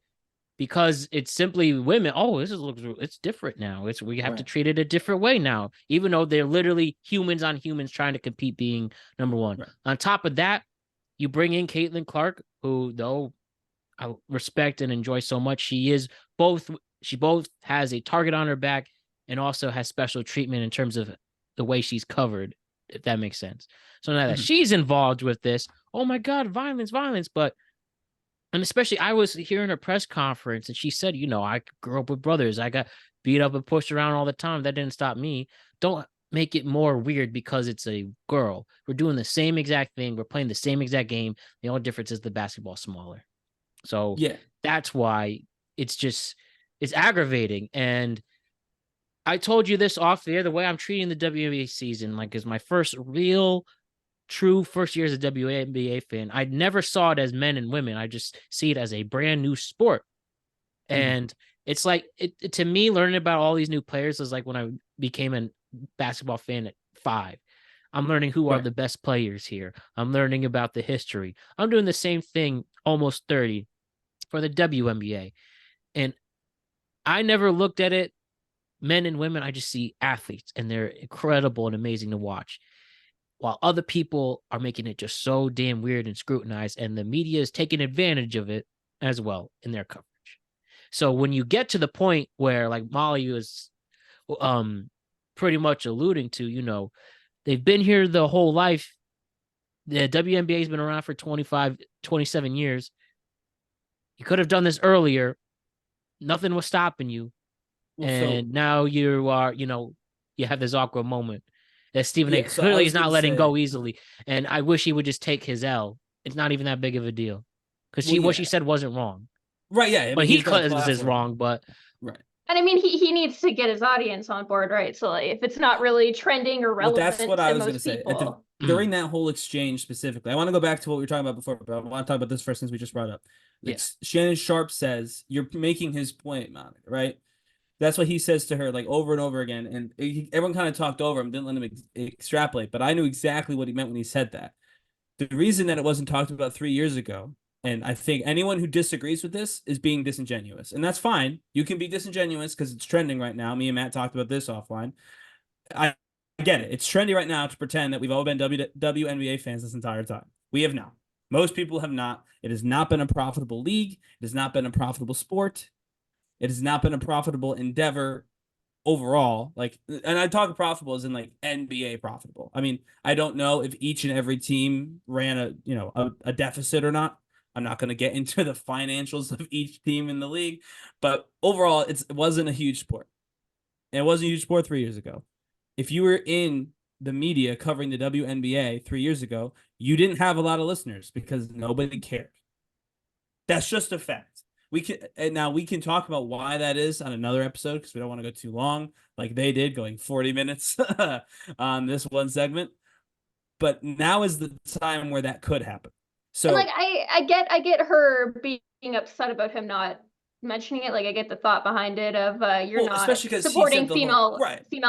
because it's simply women, it's different now. We have to treat it a different way now, even though they're literally humans on humans trying to compete, being number one. Right. On top of that, you bring in Caitlin Clark, who, though I respect and enjoy so much, she both has a target on her back and also has special treatment in terms of the way she's covered, if that makes sense. So now that she's involved with this, oh my God, violence. And especially, I was hearing her press conference, and she said, I grew up with brothers. I got beat up and pushed around all the time. That didn't stop me. Don't make it more weird because it's a girl. We're doing the same exact thing. We're playing the same exact game. The only difference is the basketball's smaller. So yeah, that's why it's aggravating. And I told you this off the air, the way I'm treating the WNBA season, like, is my first true first year as a WNBA fan. I never saw it as men and women. I just see it as a brand new sport. And it's like, to me, learning about all these new players is like when I became a basketball fan at 5. I'm learning who are the best players here. I'm learning about the history. I'm doing the same thing, almost 30, for the WNBA. And I never looked at it, men and women. I just see athletes, and they're incredible and amazing to watch, while other people are making it just so damn weird and scrutinized, and the media is taking advantage of it as well in their coverage. So when you get to the point where, like Molly was pretty much alluding to, they've been here the whole life. The WNBA has been around for 27 years. You could have done this earlier. Nothing was stopping you. Now you are, you have this awkward moment that Stephen A. clearly is not letting go easily. And I wish he would just take his L. It's not even that big of a deal. Because what she said wasn't wrong. Right, yeah. But he claims it's wrong, but... Right. And I mean, he needs to get his audience on board, right? So, like, if it's not really trending or relevant, that's what I was going to say. During that whole exchange specifically, I want to go back to what we were talking about before, but I want to talk about this first since we just brought it up. Shannon Sharp says, you're making his point, Monica, right? That's what he says to her, like, over and over again. And everyone kind of talked over him, didn't let him extrapolate, but I knew exactly what he meant when he said that. The reason that it wasn't talked about 3 years ago, and I think anyone who disagrees with this is being disingenuous. And that's fine. You can be disingenuous because it's trending right now. Me and Matt talked about this offline. I get it. It's trendy right now to pretend that we've all been WNBA fans this entire time. We have not. Most people have not. It has not been a profitable league. It has not been a profitable sport. It has not been a profitable endeavor overall, like, and I talk profitable as in like NBA profitable. I mean, I don't know if each and every team ran a deficit or not. I'm not going to get into the financials of each team in the league, but overall, it wasn't a huge sport. And it wasn't a huge sport 3 years ago. If you were in the media covering the WNBA 3 years ago, you didn't have a lot of listeners because nobody cared. That's just a fact. We can talk about why that is on another episode because we don't want to go too long, like they did, going 40 minutes on this one segment. But now is the time where that could happen. So, and like I get her being upset about him not mentioning it. Like I get the thought behind it of you're not supporting female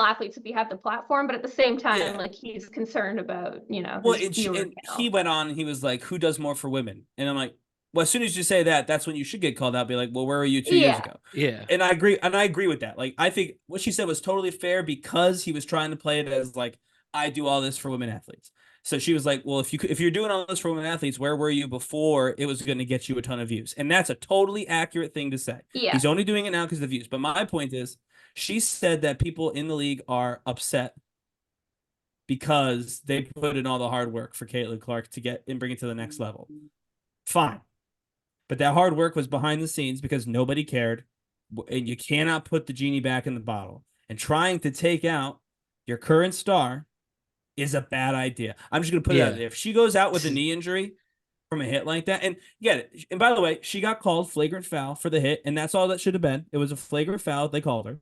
athletes if you have the platform, but at the same time, like he's concerned about he went on. He was like, "Who does more for women?" And I'm like, well, as soon as you say that, that's when you should get called out. Be like, well, where were you 2 years ago? Yeah. And I agree with that. Like, I think what she said was totally fair because he was trying to play it as like, I do all this for women athletes. So she was like, well, if you're doing all this for women athletes, where were you before it was going to get you a ton of views? And that's a totally accurate thing to say. Yeah. He's only doing it now because of the views. But my point is, she said that people in the league are upset because they put in all the hard work for Caitlin Clark to get and bring it to the next level. Fine. But that hard work was behind the scenes because nobody cared. And you cannot put the genie back in the bottle. And trying to take out your current star is a bad idea. I'm just going to put it out there. If she goes out with a knee injury from a hit like that, and and by the way, she got called flagrant foul for the hit, and that's all that should have been. It was a flagrant foul. They called her.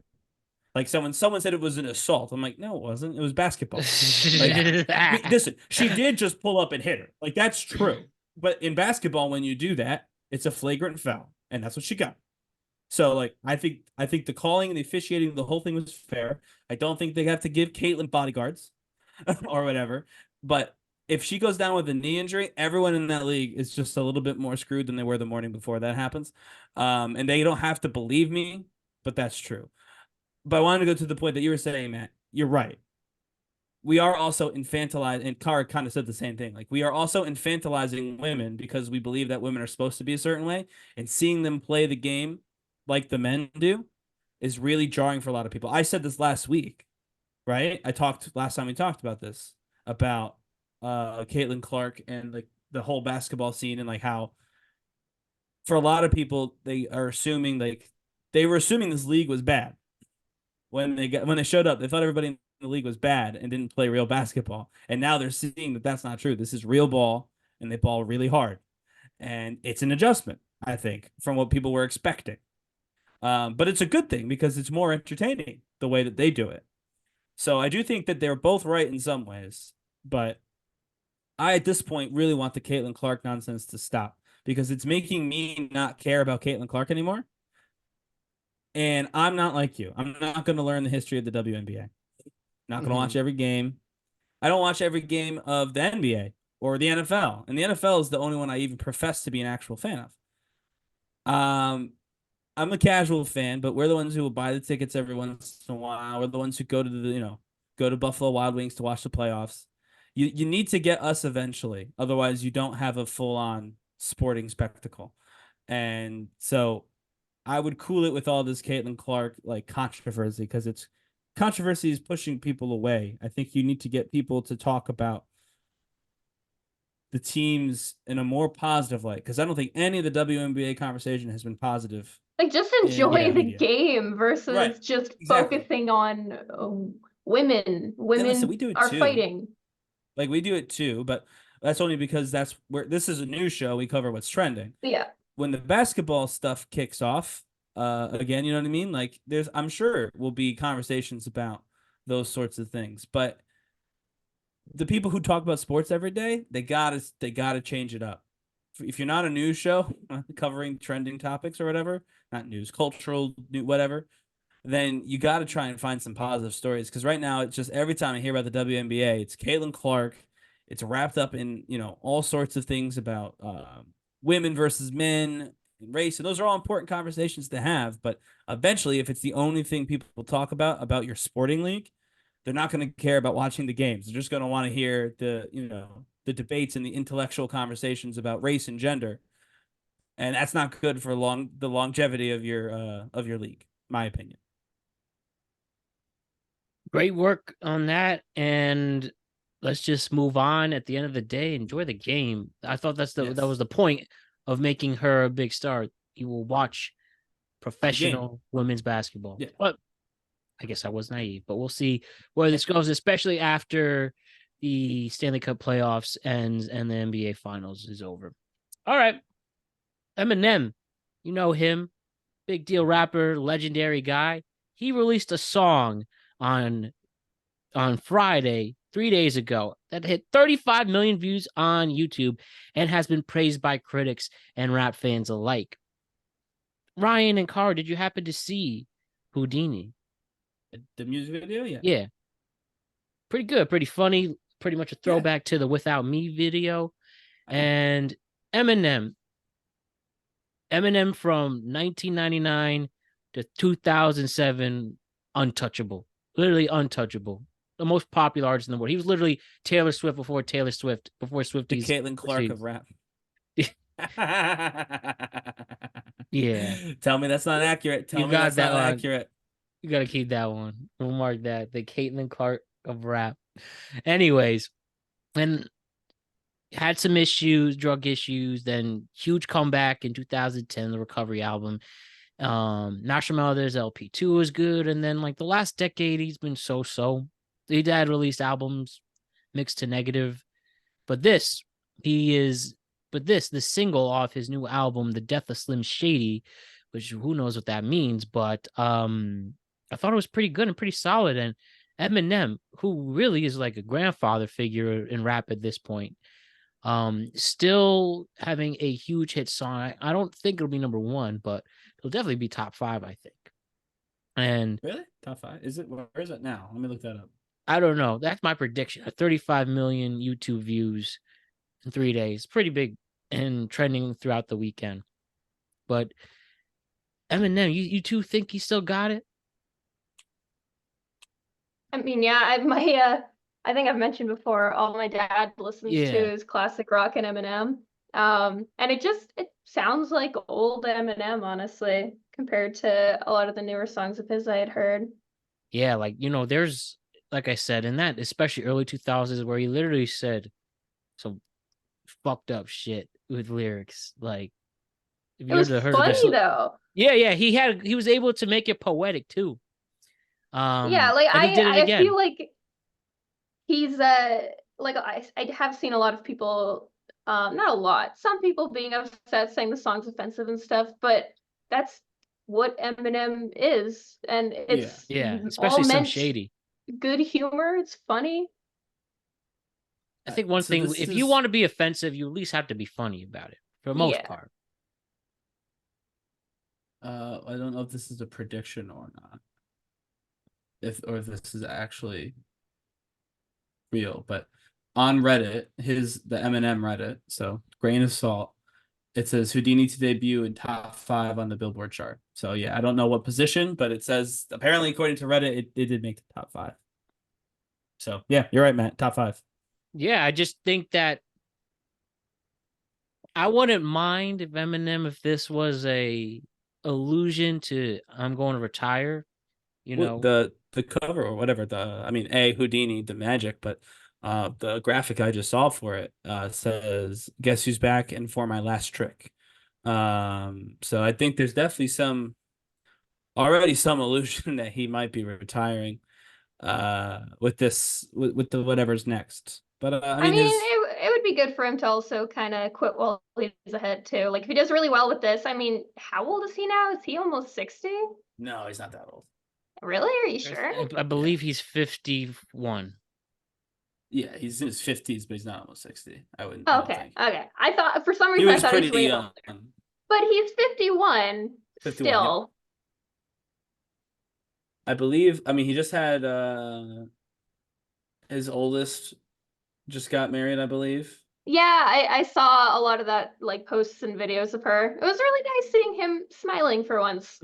Like someone said it was an assault. I'm like, no, it wasn't. It was basketball. Listen, she did just pull up and hit her. Like, that's true. But in basketball, when you do that, it's a flagrant foul, and that's what she got. So, like, I think the calling and the officiating, the whole thing was fair. I don't think they have to give Caitlin bodyguards or whatever. But if she goes down with a knee injury, everyone in that league is just a little bit more screwed than they were the morning before that happens. And they don't have to believe me, but that's true. But I wanted to go to the point that you were saying, Matt. You're right. We are also infantilizing, and Kara kind of said the same thing. Like, we are also infantilizing women because we believe that women are supposed to be a certain way, and seeing them play the game like the men do is really jarring for a lot of people. I said this last week, right? Last time we talked about this, about Caitlin Clark and like the whole basketball scene, and like how for a lot of people they were assuming this league was bad. When they showed up, they thought everybody in the league was bad and didn't play real basketball. And now they're seeing that that's not true. This is real ball, and they ball really hard. And it's an adjustment, I think, from what people were expecting. But it's a good thing because it's more entertaining the way that they do it. So I do think that they're both right in some ways. But I, at this point, really want the Caitlin Clark nonsense to stop because it's making me not care about Caitlin Clark anymore. And I'm not like you. I'm not going to learn the history of the WNBA. Not going to watch every game. I don't watch every game of the NBA or the NFL. And the NFL is the only one I even profess to be an actual fan of. I'm a casual fan, but we're the ones who will buy the tickets every once in a while. We're the ones who go to Buffalo Wild Wings to watch the playoffs. You need to get us eventually. Otherwise, you don't have a full-on sporting spectacle. And so I would cool it with all this Caitlin Clark like controversy because controversy is pushing people away. I think you need to get people to talk about the teams in a more positive light because I don't think any of the WNBA conversation has been positive. Like, just enjoy the game versus just focusing on women. Women we do it are too. fighting. Like, we do it too, but that's only because that's where this is a news show. We cover what's trending. Yeah. When the basketball stuff kicks off, again, you know what I mean? Like, I'm sure will be conversations about those sorts of things. But the people who talk about sports every day, they gotta change it up. If you're not a news show covering trending topics or whatever, not news, cultural, whatever, then you got to try and find some positive stories. Because right now, it's just every time I hear about the WNBA, it's Caitlin Clark. It's wrapped up in all sorts of things about women versus men and race, and those are all important conversations to have. But eventually, if it's the only thing people talk about your sporting league, they're not going to care about watching the games. They're just going to want to hear the debates and the intellectual conversations about race and gender, and that's not good for the longevity of your league, my opinion. Great work on that, and let's just move on. At the end of the day, enjoy the game. I thought that was the point of making her a big star. You will watch professional women's basketball. Yeah. But I guess I was naive, but we'll see where this goes, especially after the Stanley Cup playoffs ends and the NBA Finals is over. All right. Eminem, you know him, big deal rapper, legendary guy. He released a song on Friday, 3 days ago, that hit 35 million views on YouTube and has been praised by critics and rap fans alike. Ryan and Carl, did you happen to see Houdini? The music video? Yeah. Yeah. Pretty good, pretty funny, pretty much a throwback to the Without Me video. And Eminem from 1999 to 2007, untouchable. Literally untouchable. The most popular artist in the world. He was literally Taylor Swift before Swifties. The Caitlin Clark of rap. Yeah. Tell me that's not accurate. Tell me that's not accurate. You got to keep that one. We'll mark that. The Caitlin Clark of rap. Anyways, and had some issues, drug issues, then huge comeback in 2010, the Recovery album. National Melodies LP2 was good, and then like the last decade he's been so. He had released albums mixed to negative, but the single off his new album, The Death of Slim Shady, which who knows what that means, but I thought it was pretty good and pretty solid. And Eminem, who really is like a grandfather figure in rap at this point, still having a huge hit song. I don't think it'll be number one, but it'll definitely be top 5, I think. And really? Top 5? Is it? Where is it now? Let me look that up. I don't know. That's my prediction. 35 million YouTube views in 3 days. Pretty big and trending throughout the weekend. But Eminem, you two think he still got it? I mean, I think I've mentioned before, all my dad listens to is classic rock and Eminem. And it sounds like old Eminem, honestly, compared to a lot of the newer songs of his I had heard. Yeah, like, there's, like I said, in that, especially early 2000s, where he literally said some fucked up shit with lyrics. Like, if it was funny, though. Yeah, he was able to make it poetic, too. I feel like he's like I have seen a lot of people, not a lot, some people being upset saying the song's offensive and stuff, but that's what Eminem is, and it's especially some shady good humor. It's funny. I think one thing, if you want to be offensive, you at least have to be funny about it for the most part. I don't know if this is a prediction or not. If this is actually real, but on Reddit, the Eminem Reddit, so grain of salt, it says Houdini to debut in top 5 on the Billboard chart. So yeah, I don't know what position, but it says apparently according to Reddit, it did make the top 5. So yeah, you're right, Matt. Top 5. Yeah, I just think that I wouldn't mind if this was a allusion to I'm going to retire. The cover or whatever, Houdini, the magic, but the graphic I just saw for it says guess who's back and for my last trick. So I think there's definitely already some illusion that he might be retiring with the whatever's next. But it would be good for him to also kind of quit while he's ahead too. Like if he does really well with this, how old is he now? Is he almost 60? No, he's not that old. Really? Are you sure? I believe he's 51. Yeah, he's in his 50s, but he's not almost 60. I wouldn't. Okay. I thought for some reason I thought he was pretty young. But he's 51 still. Yeah. I believe. He just had his oldest just got married, I believe. Yeah, I saw a lot of that, like posts and videos of her. It was really nice seeing him smiling for once.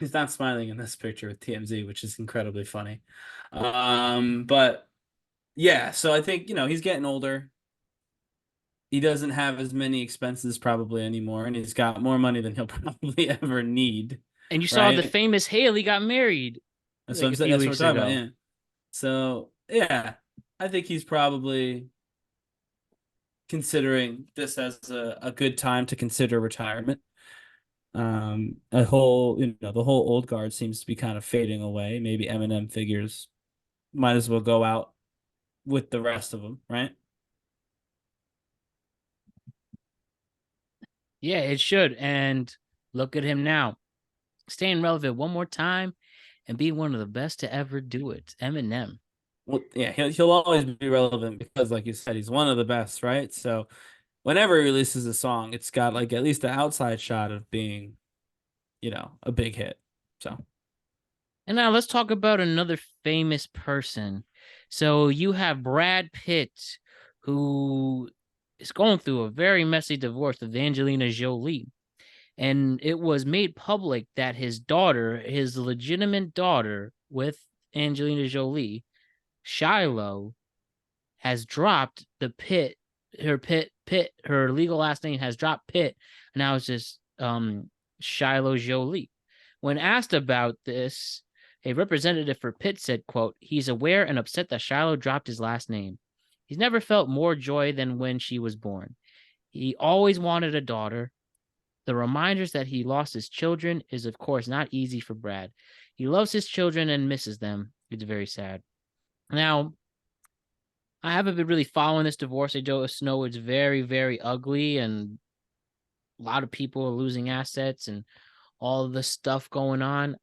He's not smiling in this picture with TMZ, which is incredibly funny. But yeah, so I think, he's getting older. He doesn't have as many expenses probably anymore, and he's got more money than he'll probably ever need. And you saw the famous Haley got married That's Like what I'm a saying. few That's what weeks we're talking about. ago. Yeah. So yeah, I think he's probably considering this as a good time to consider retirement. The whole old guard seems to be kind of fading away. Maybe Eminem figures might as well go out with the rest of them, right? Yeah, it should. And look at him now, staying relevant one more time and being one of the best to ever do it. Eminem. Well, yeah, he'll always be relevant because, like you said, he's one of the best, right? So whenever he releases a song, it's got like at least the outside shot of being, a big hit. So. And now let's talk about another famous person. So you have Brad Pitt, who is going through a very messy divorce with Angelina Jolie. And it was made public that his daughter, his legitimate daughter with Angelina Jolie, Shiloh, has dropped the Pitt, her legal last name has dropped Pitt. Now it's just Shiloh Jolie. When asked about this, a representative for Pitt said, quote, "He's aware and upset that Shiloh dropped his last name. He's never felt more joy than when she was born. He always wanted a daughter. The reminders that he lost his children is, of course, not easy for Brad. He loves his children and misses them. It's very sad." Now, I haven't been really following this divorce. I just know it's very, very ugly, and a lot of people are losing assets and all of the stuff going on.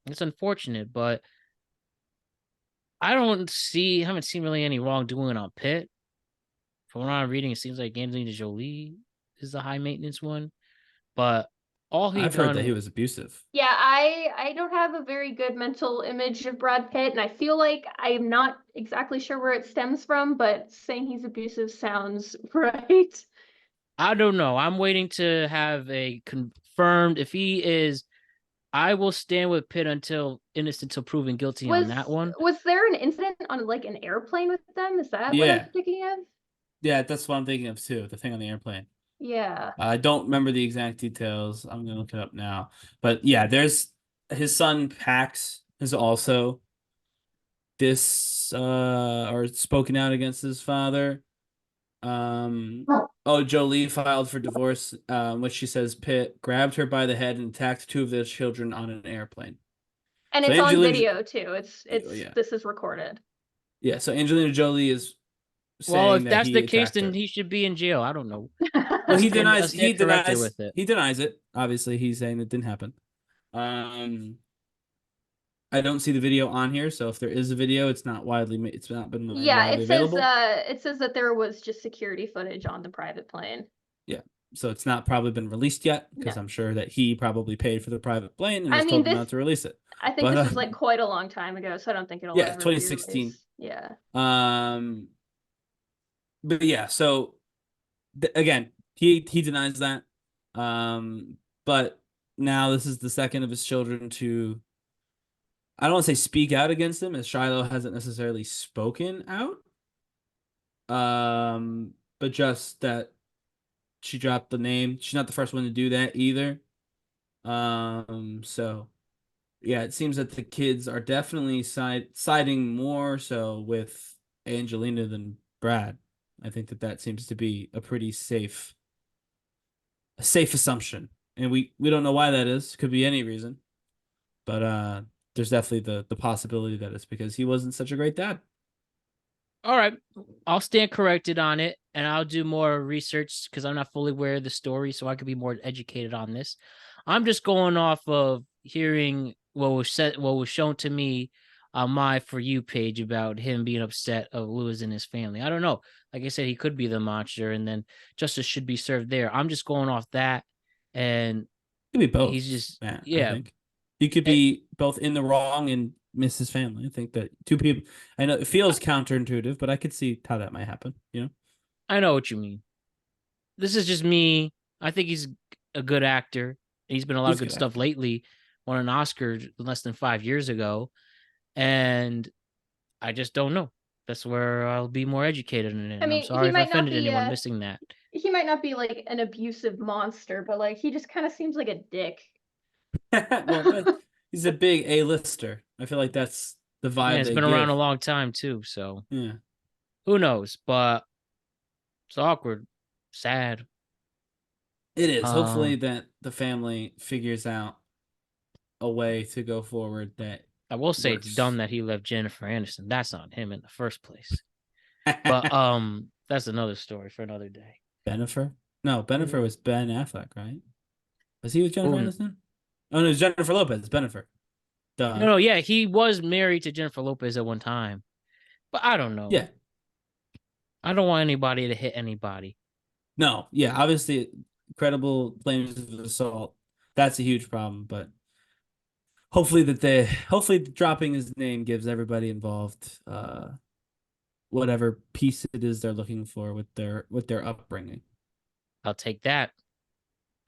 It's unfortunate, but I haven't seen really any wrongdoing on Pitt. From what I'm reading, it seems like Angelina Jolie is the high maintenance one, but I've heard that he was abusive. Yeah, I don't have a very good mental image of Brad Pitt, and I feel like I'm not exactly sure where it stems from, but saying he's abusive sounds right. I don't know. I'm waiting to have a confirmed. If he is, I will stand with Pitt until innocent until proven guilty on that one. Was there an incident on like an airplane with them? Is that what I'm thinking of? Yeah, that's what I'm thinking of too. The thing on the airplane. Yeah. I don't remember the exact details. I'm gonna look it up now. But yeah, there's his son Pax is also or spoken out against his father. Jolie filed for divorce, which she says Pitt grabbed her by the head and attacked two of their children on an airplane. And So it's on video too. This is recorded. Yeah, so Angelina Jolie is saying well, if that that's the case, her. then he should be in jail. I don't know. Well, he denies with it. He denies it. Obviously, he's saying it didn't happen. I don't see the video on here, so if there is a video, it's not been widely available. It says that there was just security footage on the private plane. Yeah, so it's not probably been released yet because I'm sure that he probably paid for the private plane and told them not to release it. I think this was like quite a long time ago, so I don't think it'll. Yeah, 2016. Yeah. But yeah, so again, he denies that. But now this is the second of his children to, I don't want to say speak out against him, as Shiloh hasn't necessarily spoken out. But just that she dropped the name. She's not the first one to do that either. So yeah, it seems that the kids are definitely siding more so with Angelina than Brad. I think that seems to be a pretty safe assumption. And we don't know why that is. Could be any reason. But there's definitely the possibility that it's because he wasn't such a great dad. All right. I'll stand corrected on it, and I'll do more research because I'm not fully aware of the story, so I could be more educated on this. I'm just going off of hearing what was shown to me on my For You page about him being upset of Lewis and his family. I don't know. Like I said, he could be the monster, and then justice should be served there. I'm just going off that, and Could be both. he's just Matt, yeah. I think. He could be both in the wrong and miss his family. I think that two people. I know it feels counterintuitive, but I could see how that might happen. I know what you mean. This is just me. I think he's a good actor. He's been a lot of good stuff lately. Won an Oscar less than 5 years ago. And I just don't know. That's where I'll be more educated in it. I mean, I'm sorry if I offended anyone missing that. He might not be like an abusive monster, but like he just kind of seems like a dick. Well, He's a big A-lister. I feel like that's the vibe. Yeah, it's been around a long time too, so yeah. Who knows? But it's awkward, sad. It is. Hopefully that the family figures out a way to go forward that I will say works. It's dumb that he left Jennifer Aniston. That's on him in the first place. But that's another story for another day. Bennifer? No, Bennifer was Ben Affleck, right? Was he with Jennifer Ooh. Aniston? Oh, no, it was Jennifer Lopez. Bennifer. Duh. No, yeah, he was married to Jennifer Lopez at one time. But I don't know. Yeah. I don't want anybody to hit anybody. No, yeah, obviously, credible claims of assault. That's a huge problem, but hopefully dropping his name gives everybody involved whatever piece it is they're looking for with their upbringing. I'll take that.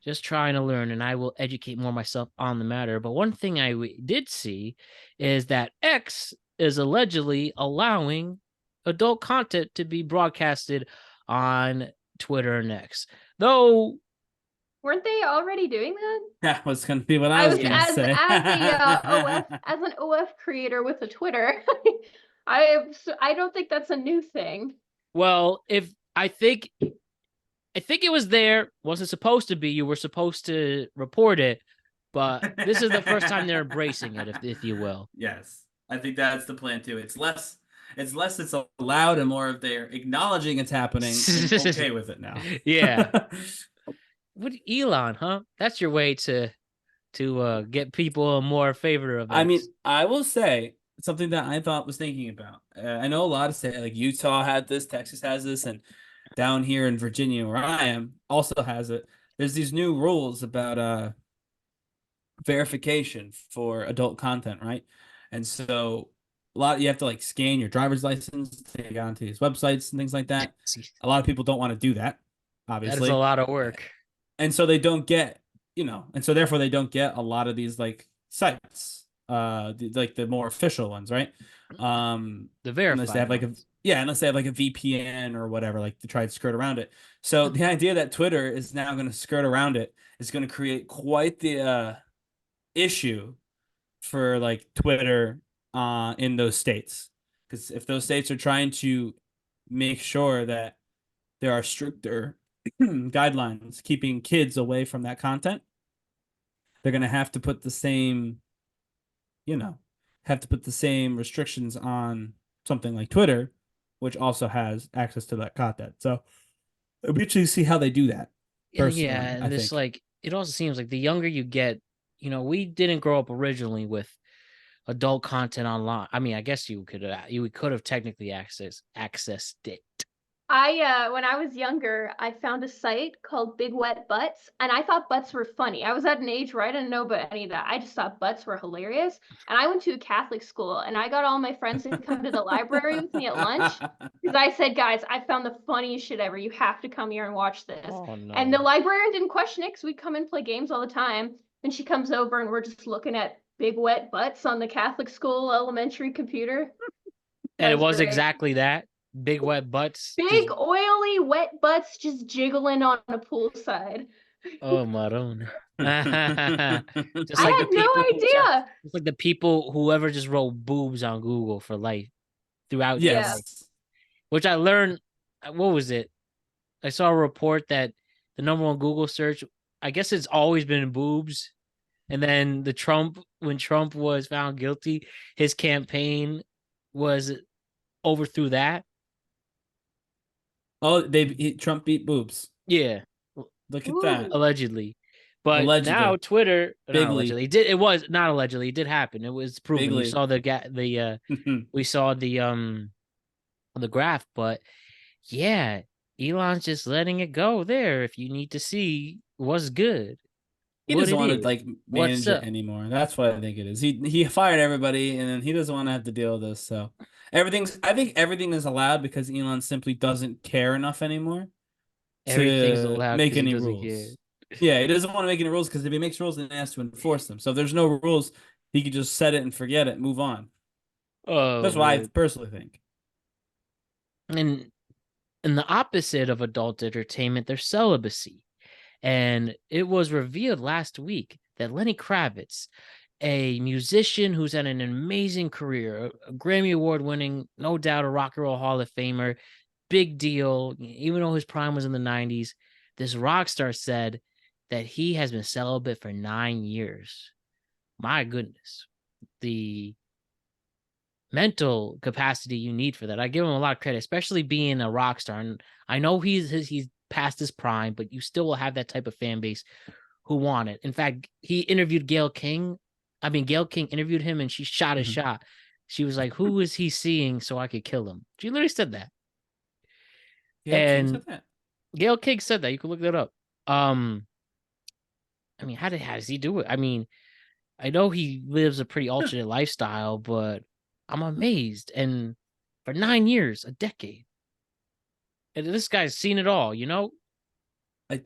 Just trying to learn, and I will educate more myself on the matter. But one thing I did see is that X is allegedly allowing adult content to be broadcasted on Twitter and X. Though, weren't they already doing that? That was going to be what I was going to say. As an OF creator with a Twitter, I don't think that's a new thing. Well, I think it was there. Wasn't supposed to be. You were supposed to report it, but this is the first time they're embracing it, if you will. Yes, I think that's the plan too. It's allowed and more of they're acknowledging it's happening and okay with it now. Yeah. What Elon, huh? That's your way to get people more favor of it. I mean, I will say something that I thought was thinking about. I know a lot of state like Utah had this, Texas has this, and down here in Virginia where I am also has it. There's these new rules about verification for adult content, right? And so you have to like scan your driver's license to get onto these websites and things like that. A lot of people don't want to do that, obviously. That is a lot of work. And so they don't get, and so therefore they don't get a lot of these like sites, like the more official ones, right? The verified unless they have like unless they have like a VPN or whatever, like to try to skirt around it. So the idea that Twitter is now going to skirt around it is going to create quite the issue for like Twitter in those states, because if those states are trying to make sure that there are stricter guidelines keeping kids away from that content, they're going to have to put the same restrictions on something like Twitter, which also has access to that content. So it'll be interesting to see how they do that. Yeah, and this like it also seems like the younger you get, we didn't grow up originally with adult content online. I mean, I guess you could have technically accessed it. When I was younger, I found a site called Big Wet Butts, and I thought butts were funny. I was at an age where I didn't know about any of that. I just thought butts were hilarious. And I went to a Catholic school, and I got all my friends to come to the library with me at lunch because I said, guys, I found the funniest shit ever. You have to come here and watch this. Oh, no. And the librarian didn't question it because we'd come and play games all the time. And she comes over, and we're just looking at big wet butts on the Catholic school elementary computer. And it was great. Exactly that. Big wet butts. Big oily wet butts just jiggling on a poolside. Oh, Maroon. I had no idea. It's like the people whoever just wrote boobs on Google for life throughout. Yes. Which I learned, what was it? I saw a report that the number one Google search, I guess it's always been boobs. And then when Trump was found guilty, his campaign was overthrew that. Oh, Trump beat boobs. Yeah. Look at that. Allegedly. But now Twitter allegedly it was not allegedly, it did happen. It was proven. Bigly. We saw we saw the graph, but yeah, Elon's just letting it go there if you need to see what's good. He doesn't want to manage it anymore. That's what I think it is. He fired everybody, and then he doesn't want to have to deal with this. So I think everything is allowed because Elon simply doesn't care enough anymore to make any rules. Yeah, he doesn't want to make any rules because if he makes rules, then he has to enforce them. So if there's no rules, he could just set it and forget it, move on. Oh, that's what I personally think. And in the opposite of adult entertainment, there's celibacy. And it was revealed last week that Lenny Kravitz a musician who's had an amazing career, a Grammy Award winning, no doubt a Rock and Roll Hall of Famer, big deal, even though his prime was in the 90s. This rock star said that he has been celibate for 9 years. My goodness. The mental capacity you need for that. I give him a lot of credit, especially being a rock star. And I know he's past his prime, but you still will have that type of fan base who want it. In fact, he interviewed Gayle King. Gayle King interviewed him and she shot his shot. She was like, who is he seeing so I could kill him? She literally said that. Gayle King said that. You can look that up. How does he do it? I know he lives a pretty alternate lifestyle, but I'm amazed. And for 9 years, a decade. And this guy's seen it all, you know? I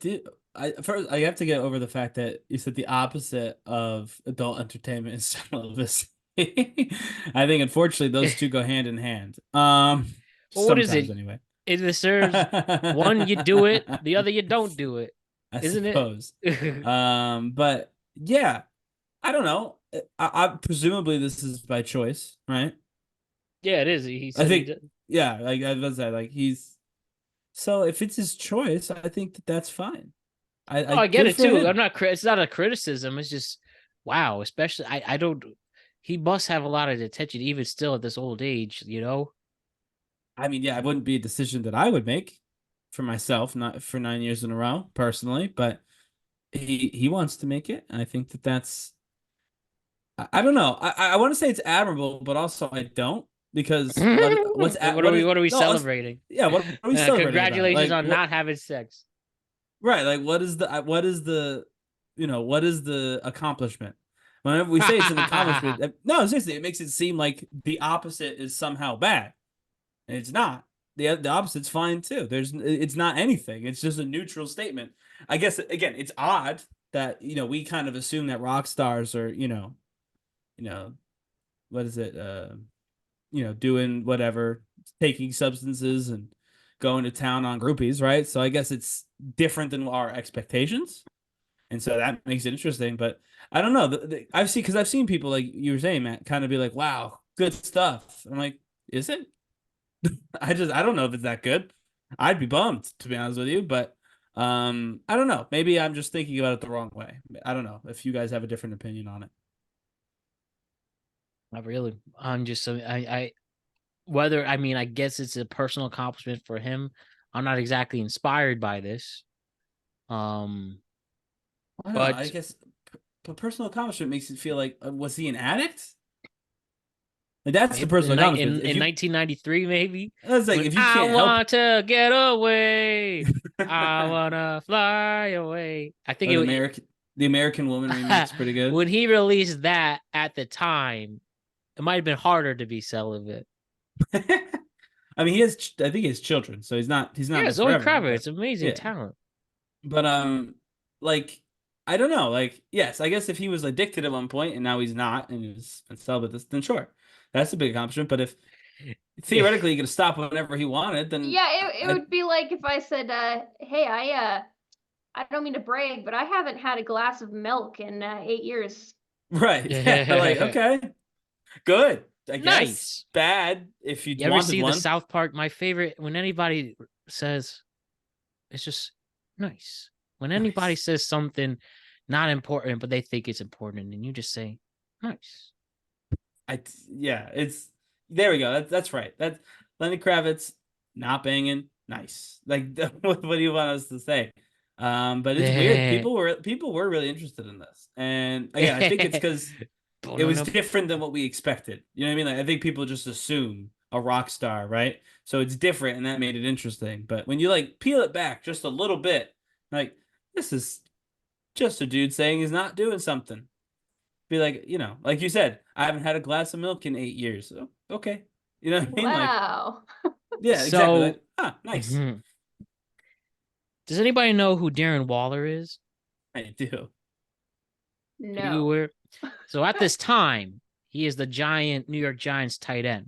have to get over the fact that you said the opposite of adult entertainment is celibacy. I think, unfortunately, those two go hand in hand. Well, what is it? Anyway, it serves one, you do it; the other, you don't do it. Isn't it? But yeah, I don't know. I presumably this is by choice, right? Yeah, it is. He said I think. Yeah, like I was that. Like he's. So if it's his choice, I think that's fine. I get it too. I'm not. It's not a criticism. It's just wow. Especially, I don't. He must have a lot of attention, even still at this old age. You know. Yeah, it wouldn't be a decision that I would make for myself, not for 9 years in a row, personally. But he wants to make it, and I think that's. I don't know. I want to say it's admirable, but also I don't because what are we celebrating? Yeah, what are we celebrating? Congratulations on not having sex. Right, like what is the accomplishment? Whenever we say it's an accomplishment, no, seriously, it makes it seem like the opposite is somehow bad, and it's not. The opposite's fine too. It's not anything. It's just a neutral statement. I guess again, it's odd that we kind of assume that rock stars are what is it? Doing whatever, taking substances and going to town on groupies, right? So I guess it's different than our expectations, and so that makes it interesting. But I don't know. I've seen people like you were saying, Matt, kind of be like, "Wow, good stuff." I'm like, "Is it?" I don't know if it's that good. I'd be bummed, to be honest with you, but I don't know. Maybe I'm just thinking about it the wrong way. I don't know if you guys have a different opinion on it. Not really. I'm just I guess it's a personal accomplishment for him. I'm not exactly inspired by this. I guess, but personal accomplishment makes it feel like was he an addict? Like that's the personal accomplishment. In 1993, maybe. I was like, if you can't want to get away, I wanna fly away. I think the American Woman remix pretty good. When he released that at the time, it might have been harder to be celibate. I think he has children, so he's not. Yeah, Zoe Kravitz, it's amazing talent. But I don't know. Like, yes, I guess if he was addicted at one point and now he's not and he's celibate, then sure, that's a big accomplishment. But if theoretically he could stop whenever he wanted, then it would be like if I said, "Hey, I don't mean to brag, but I haven't had a glass of milk in 8 years." Right. Yeah. Like, okay, good. I guess nice. Bad if you ever see the South Park? My favorite when anybody says it's just nice. When anybody says something not important, but they think it's important, and you just say nice. It's there we go. That's right. That's Lenny Kravitz not banging. Nice. Like what do you want us to say? But it's weird. People were really interested in this, and again, I think it's because. It was different than what we expected. You know what I mean? Like I think people just assume a rock star, right? So it's different, and that made it interesting. But when you like peel it back just a little bit, like this is just a dude saying he's not doing something. Be like, like you said, I haven't had a glass of milk in 8 years. So, okay, you know what I mean? Wow. Like, yeah, exactly. Like, nice. Mm-hmm. Does anybody know who Darren Waller is? I do. No. So at this time, he is the New York Giants tight end.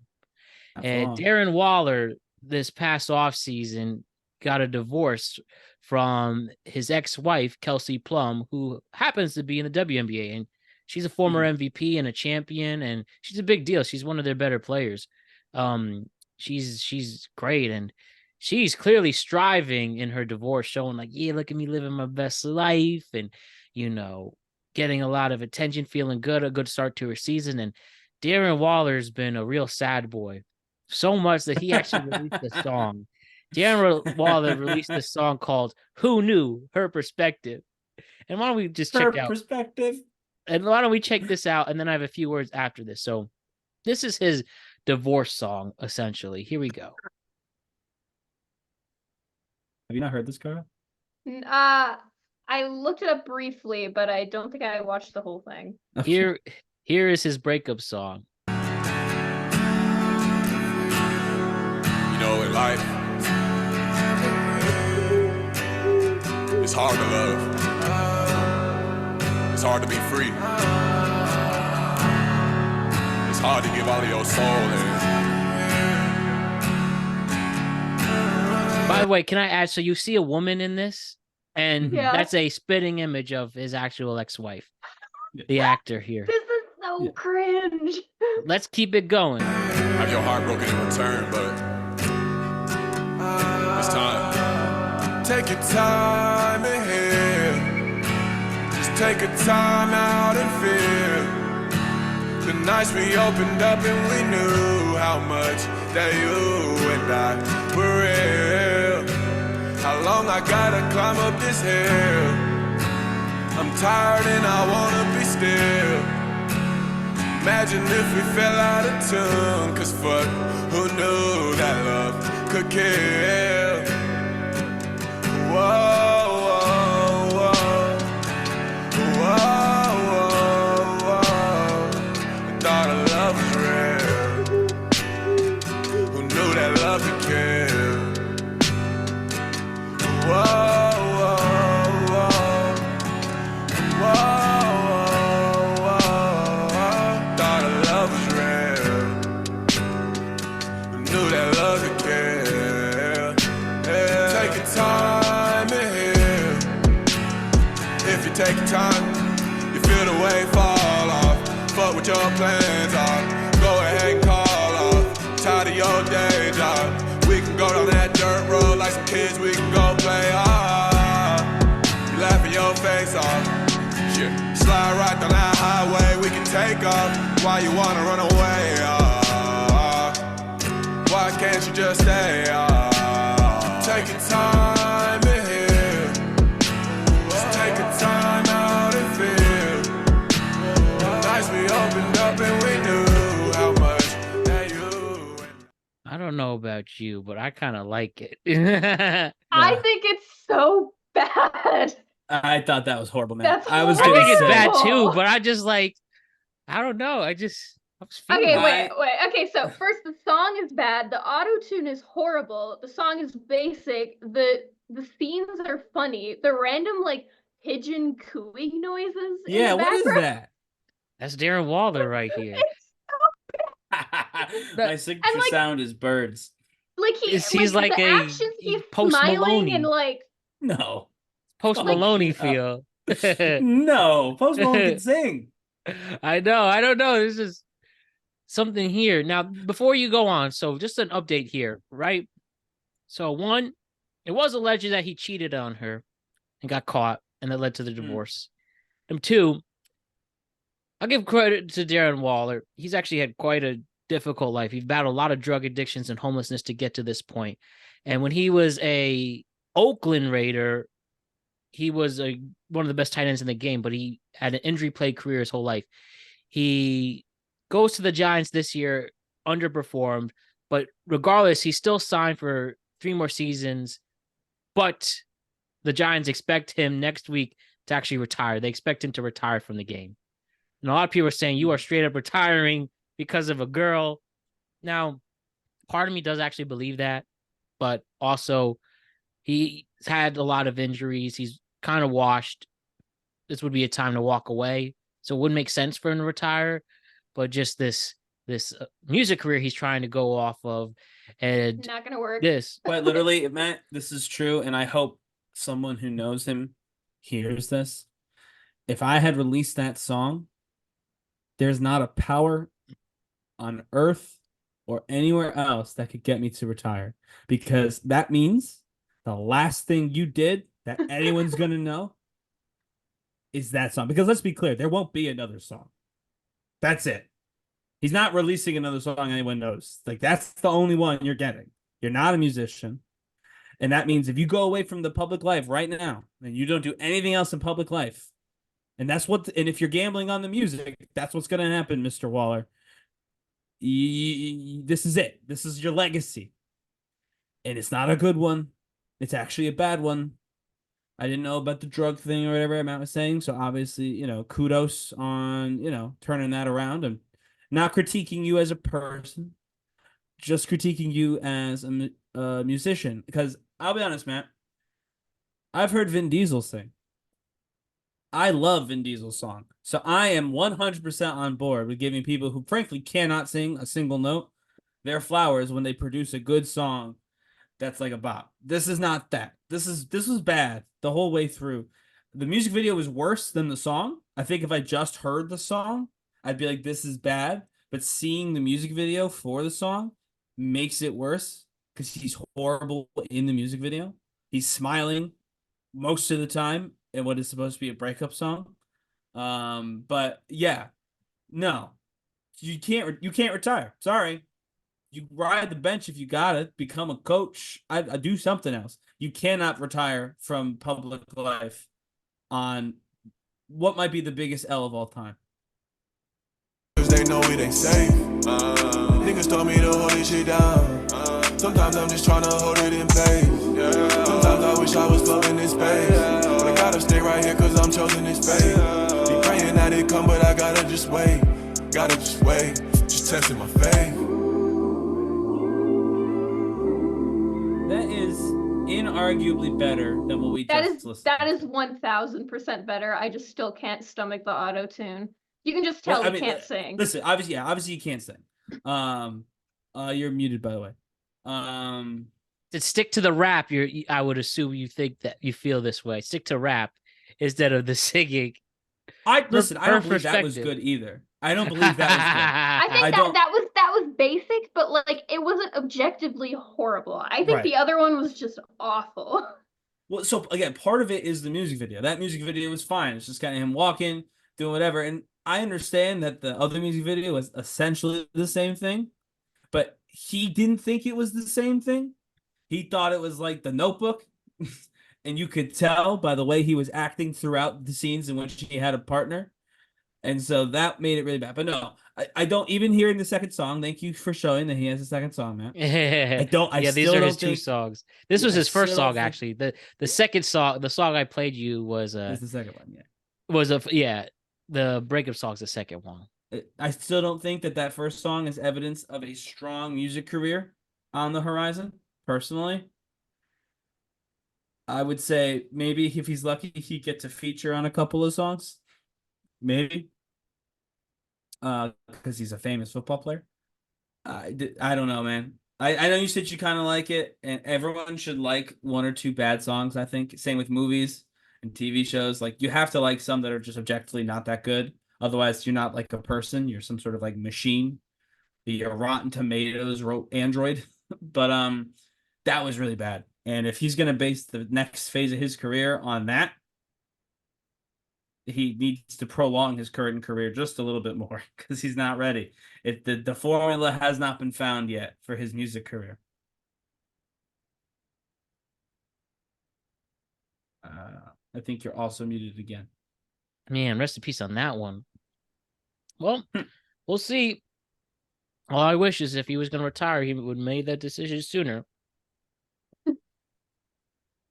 And Darren Waller, this past offseason, got a divorce from his ex-wife, Kelsey Plum, who happens to be in the WNBA. And She's a former MVP and a champion, and she's a big deal. She's one of their better players. She's great, and she's clearly striving in her divorce, showing like, yeah, look at me living my best life, and getting a lot of attention, feeling good, a good start to her season. And Darren Waller's been a real sad boy, so much that he actually released a song. Darren Waller released a song called "Who Knew?" Her Perspective. And why don't we just check out perspective? And why don't we check this out? And then I have a few words after this. So this is his divorce song, essentially. Here we go. Have you not heard this, Cara? I looked it up briefly, but I don't think I watched the whole thing. Okay. Here is his breakup song. In life, it's hard to love. It's hard to be free. It's hard to give all of your soul in. By the way, can I add, so you see a woman in this, and that's a spitting image of his actual ex-wife, the actor here. This is so cringe. Let's keep it going. Have your heart broken in return, but it's time. Take your time in here. Just take a time out and feel the nights we opened up and we knew how much that you and I were real. How long I gotta climb up this hill. I'm tired and I wanna be still. Imagine if we fell out of tune, 'cause fuck, who knew that love could kill? Whoa, whoa, whoa, whoa, whoa, whoa. I thought our love was real. Who knew that love could kill? Whoa, whoa, whoa, whoa, whoa. Thought our love was real. Who knew that love could kill? Yeah. Take your time in here. If you take your time, you feel the weight fall off. Fuck what your plans are. Go ahead and call off. Tired of your day job. We can go down that dirt road like some kids. We can go play hard. You laughing your face off. Shit. Slide right down that highway. We can take off. Why you wanna run away? Why can't you just stay? Take your time in here. Just take a time out and feel. Nights we opened up and we knew how much that you. I don't know about you, but I kind of like it. I think it's so bad. I thought that was horrible, man. That's I was. I think it's horrible. bad too, but I just like, I don't know. I was feeling Okay, it. wait. Okay, so first the song is bad. The auto-tune is horrible. The song is basic. The scenes are funny. The random like pigeon cooing noises. Yeah, in the what is background. that? That's Darren Waller right here. My signature like- sound is birds. Like He's like the a actions, he's Post smiling Maloney. and like No, Post Maloney feel. no. Post Malone can sing. I know. I don't know. This is something here. Now, before you go on, so just an update here, right? So one, it was alleged that he cheated on her and got caught, and that led to the divorce. Number two, I'll give credit to Darren Waller. He's actually had quite a difficult life. He's battled a lot of drug addictions and homelessness to get to this point. And when he was a Oakland Raider, he was one of the best tight ends in the game, but he had an injury-plagued career his whole life. He goes to the Giants this year, underperformed, but regardless, he's still signed for 3 more seasons. But the Giants expect him next week to actually retire. They expect him to retire from the game. And a lot of people are saying you are straight up retiring because of a girl. Now, part of me does actually believe that, but also he's had a lot of injuries. He's kind of washed. This would be a time to walk away. So it wouldn't make sense for him to retire, but just this music career he's trying to go off of, and not gonna work. Quite literally, Matt, this is true, and I hope someone who knows him hears this. If I had released that song there's not a power on earth or anywhere else that could get me to retire, because that means the last thing you did that anyone's going to know is that song. Because let's be clear, there won't be another song. That's it. He's not releasing another song anyone knows. Like, that's the only one you're getting. You're not a musician. And that means if you go away from the public life right now and you don't do anything else in public life, and if you're gambling on the music, that's what's going to happen, Mr. Waller. This is it. This is your legacy. And it's not a good one. It's actually a bad one. I didn't know about the drug thing or whatever Matt was saying. So obviously, kudos on, turning that around and not critiquing you as a person, just critiquing you as a musician. Because I'll be honest, Matt, I've heard Vin Diesel sing. I love Vin Diesel's song. So I am 100% on board with giving people who frankly cannot sing a single note their flowers when they produce a good song that's like a bop. This is not that. This was bad the whole way through. The music video was worse than the song. I think if I just heard the song, I'd be like, this is bad. But seeing the music video for the song makes it worse because he's horrible in the music video. He's smiling most of the time in what is supposed to be a breakup song. But yeah, no, you can't retire. Sorry. You ride the bench if you got it. Become a coach. I do something else. You cannot retire from public life on what might be the biggest L of all time. They know it ain't safe. Niggas told me to hold this shit down. Sometimes I'm just trying to hold it in place. Sometimes I wish I was floating in space. But I gotta stay right here cause I'm chosen this fate. Be praying that it come, but I gotta just wait. Just testing my faith. That is inarguably better than what we just listened to. That is 1000% better. I just still can't stomach the auto tune. You can just tell he can't sing. Listen, obviously you can't sing. You're muted, by the way. To stick to the rap, I would assume you think that you feel this way. Stick to rap instead of the singing. I don't believe that was good either. I don't believe that was good. I think that was basic, but like it wasn't objectively horrible. I think the other one was just awful. Well, so again, part of it is the music video. That music video was fine. It's just kind of him walking, doing whatever. And I understand that the other music video was essentially the same thing, but he didn't think it was the same thing. He thought it was like The Notebook. And you could tell by the way he was acting throughout the scenes in which he had a partner. And so that made it really bad. But no, I don't, even hearing the second song, thank you for showing that he has a second song, man. These are his two songs. This was his first song, actually. The second song, the song I played you was the second one, the breakup song's the second one. I still don't think that first song is evidence of a strong music career on the horizon, personally. I would say maybe if he's lucky, he'd get to feature on a couple of songs. Maybe. Because he's a famous football player. I don't know, man. I know you said you kind of like it, and everyone should like one or two bad songs, I think. Same with movies and TV shows. Like, you have to like some that are just objectively not that good. Otherwise, you're not like a person. You're some sort of like machine. You're Rotten Tomatoes android. But that was really bad. And if he's going to base the next phase of his career on that, he needs to prolong his current career just a little bit more because he's not ready. The formula has not been found yet for his music career. I think you're also muted again. Man, rest in peace on that one. Well, we'll see. All I wish is if he was going to retire, he would have made that decision sooner.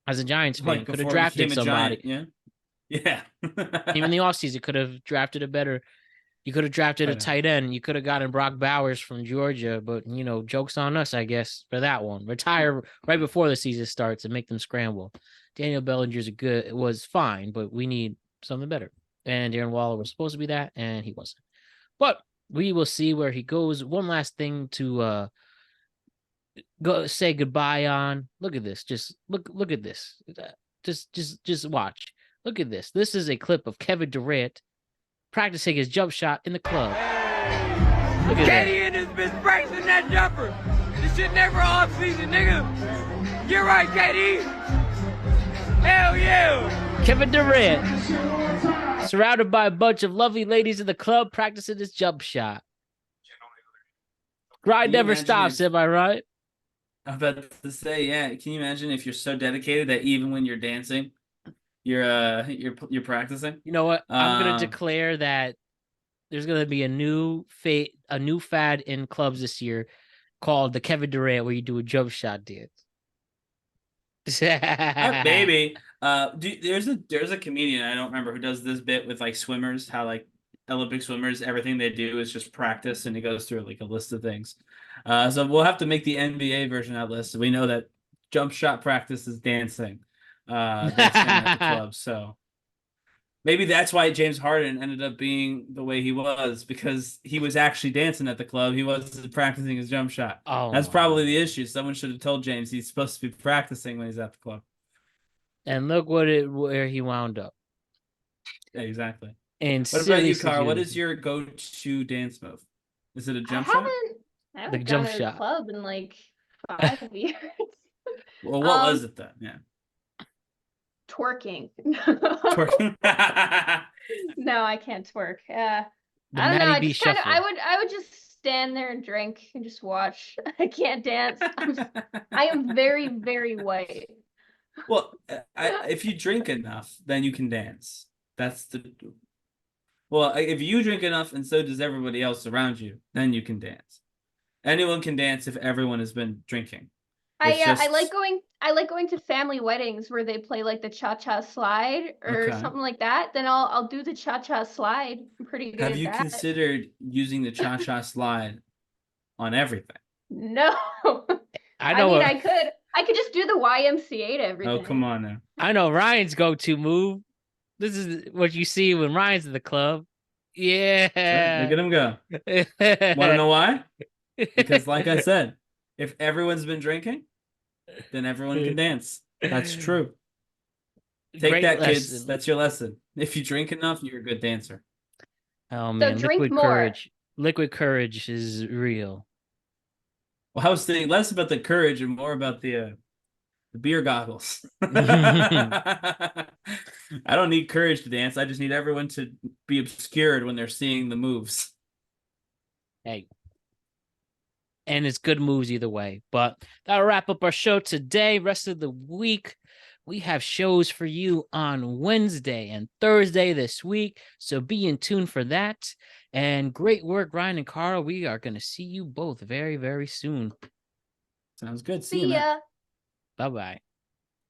As a Giants fan, could have drafted somebody. Yeah. Even in the offseason, could have drafted a better. You could have drafted a tight end. You could have gotten Brock Bowers from Georgia, but joke's on us, I guess, for that one. Retire right before the season starts and make them scramble. Daniel Bellinger's was fine, but we need something better. And Darren Waller was supposed to be that, and he wasn't. But we will see where he goes. One last thing to go say goodbye on. Look at this. Just look at this. Just watch. Look at this. This is a clip of Kevin Durant practicing his jump shot in the club. Look at that. KD and his bitch practicing that jumper. This shit never off season, nigga. You're right, KD. Hell yeah. Kevin Durant, surrounded by a bunch of lovely ladies in the club, practicing his jump shot. Grind never stops, am I right? I'm about to say, yeah. Can you imagine if you're so dedicated that even when you're dancing, you're practicing? You know what? I'm gonna declare that there's gonna be a new fad in clubs this year called the Kevin Durant, where you do a jump shot dance. Maybe. There's a comedian, I don't remember, who does this bit with like swimmers, how like Olympic swimmers, everything they do is just practice, and he goes through like a list of things. So we'll have to make the NBA version of that list. We know that jump shot practice is dancing at the club. So maybe that's why James Harden ended up being the way he was, because he was actually dancing at the club. He wasn't practicing his jump shot. Oh, that's probably the issue. Someone should have told James he's supposed to be practicing when he's at the club. And look where he wound up. Yeah, exactly. And what about you, Carl? What is your go-to dance move? Is it a jump shot? I haven't gone to a club in like 5 years. Well, what was it then? Yeah. Twerking. Twerking. No, I can't twerk. I don't know. I would just stand there and drink and just watch. I can't dance. I am very, very white. Well, if you drink enough, then you can dance. Well, if you drink enough and so does everybody else around you, then you can dance. Anyone can dance if everyone has been drinking. I like going to family weddings where they play like the cha-cha slide or something like that. Then I'll do the cha-cha slide. I'm pretty good at that. Have you considered using the cha-cha slide on everything? No. I could just do the YMCA to everything. Oh, come on now. I know Ryan's go-to move. This is what you see when Ryan's in the club. Yeah. Look at him go. Want to know why? Because like I said, if everyone's been drinking, then everyone can dance. That's true. Take Great that, lesson. kids. That's your lesson. If you drink enough, you're a good dancer. Oh, man. So drink liquid more. courage. Liquid courage is real. Well, I was thinking less about the courage and more about the beer goggles. I don't need courage to dance. I just need everyone to be obscured when they're seeing the moves. Hey. And it's good moves either way. But that'll wrap up our show today. Rest of the week, we have shows for you on Wednesday and Thursday this week. So be in tune for that. And great work, Ryan and Carl. We are going to see you both very, very soon. Sounds good. See ya. Bye-bye.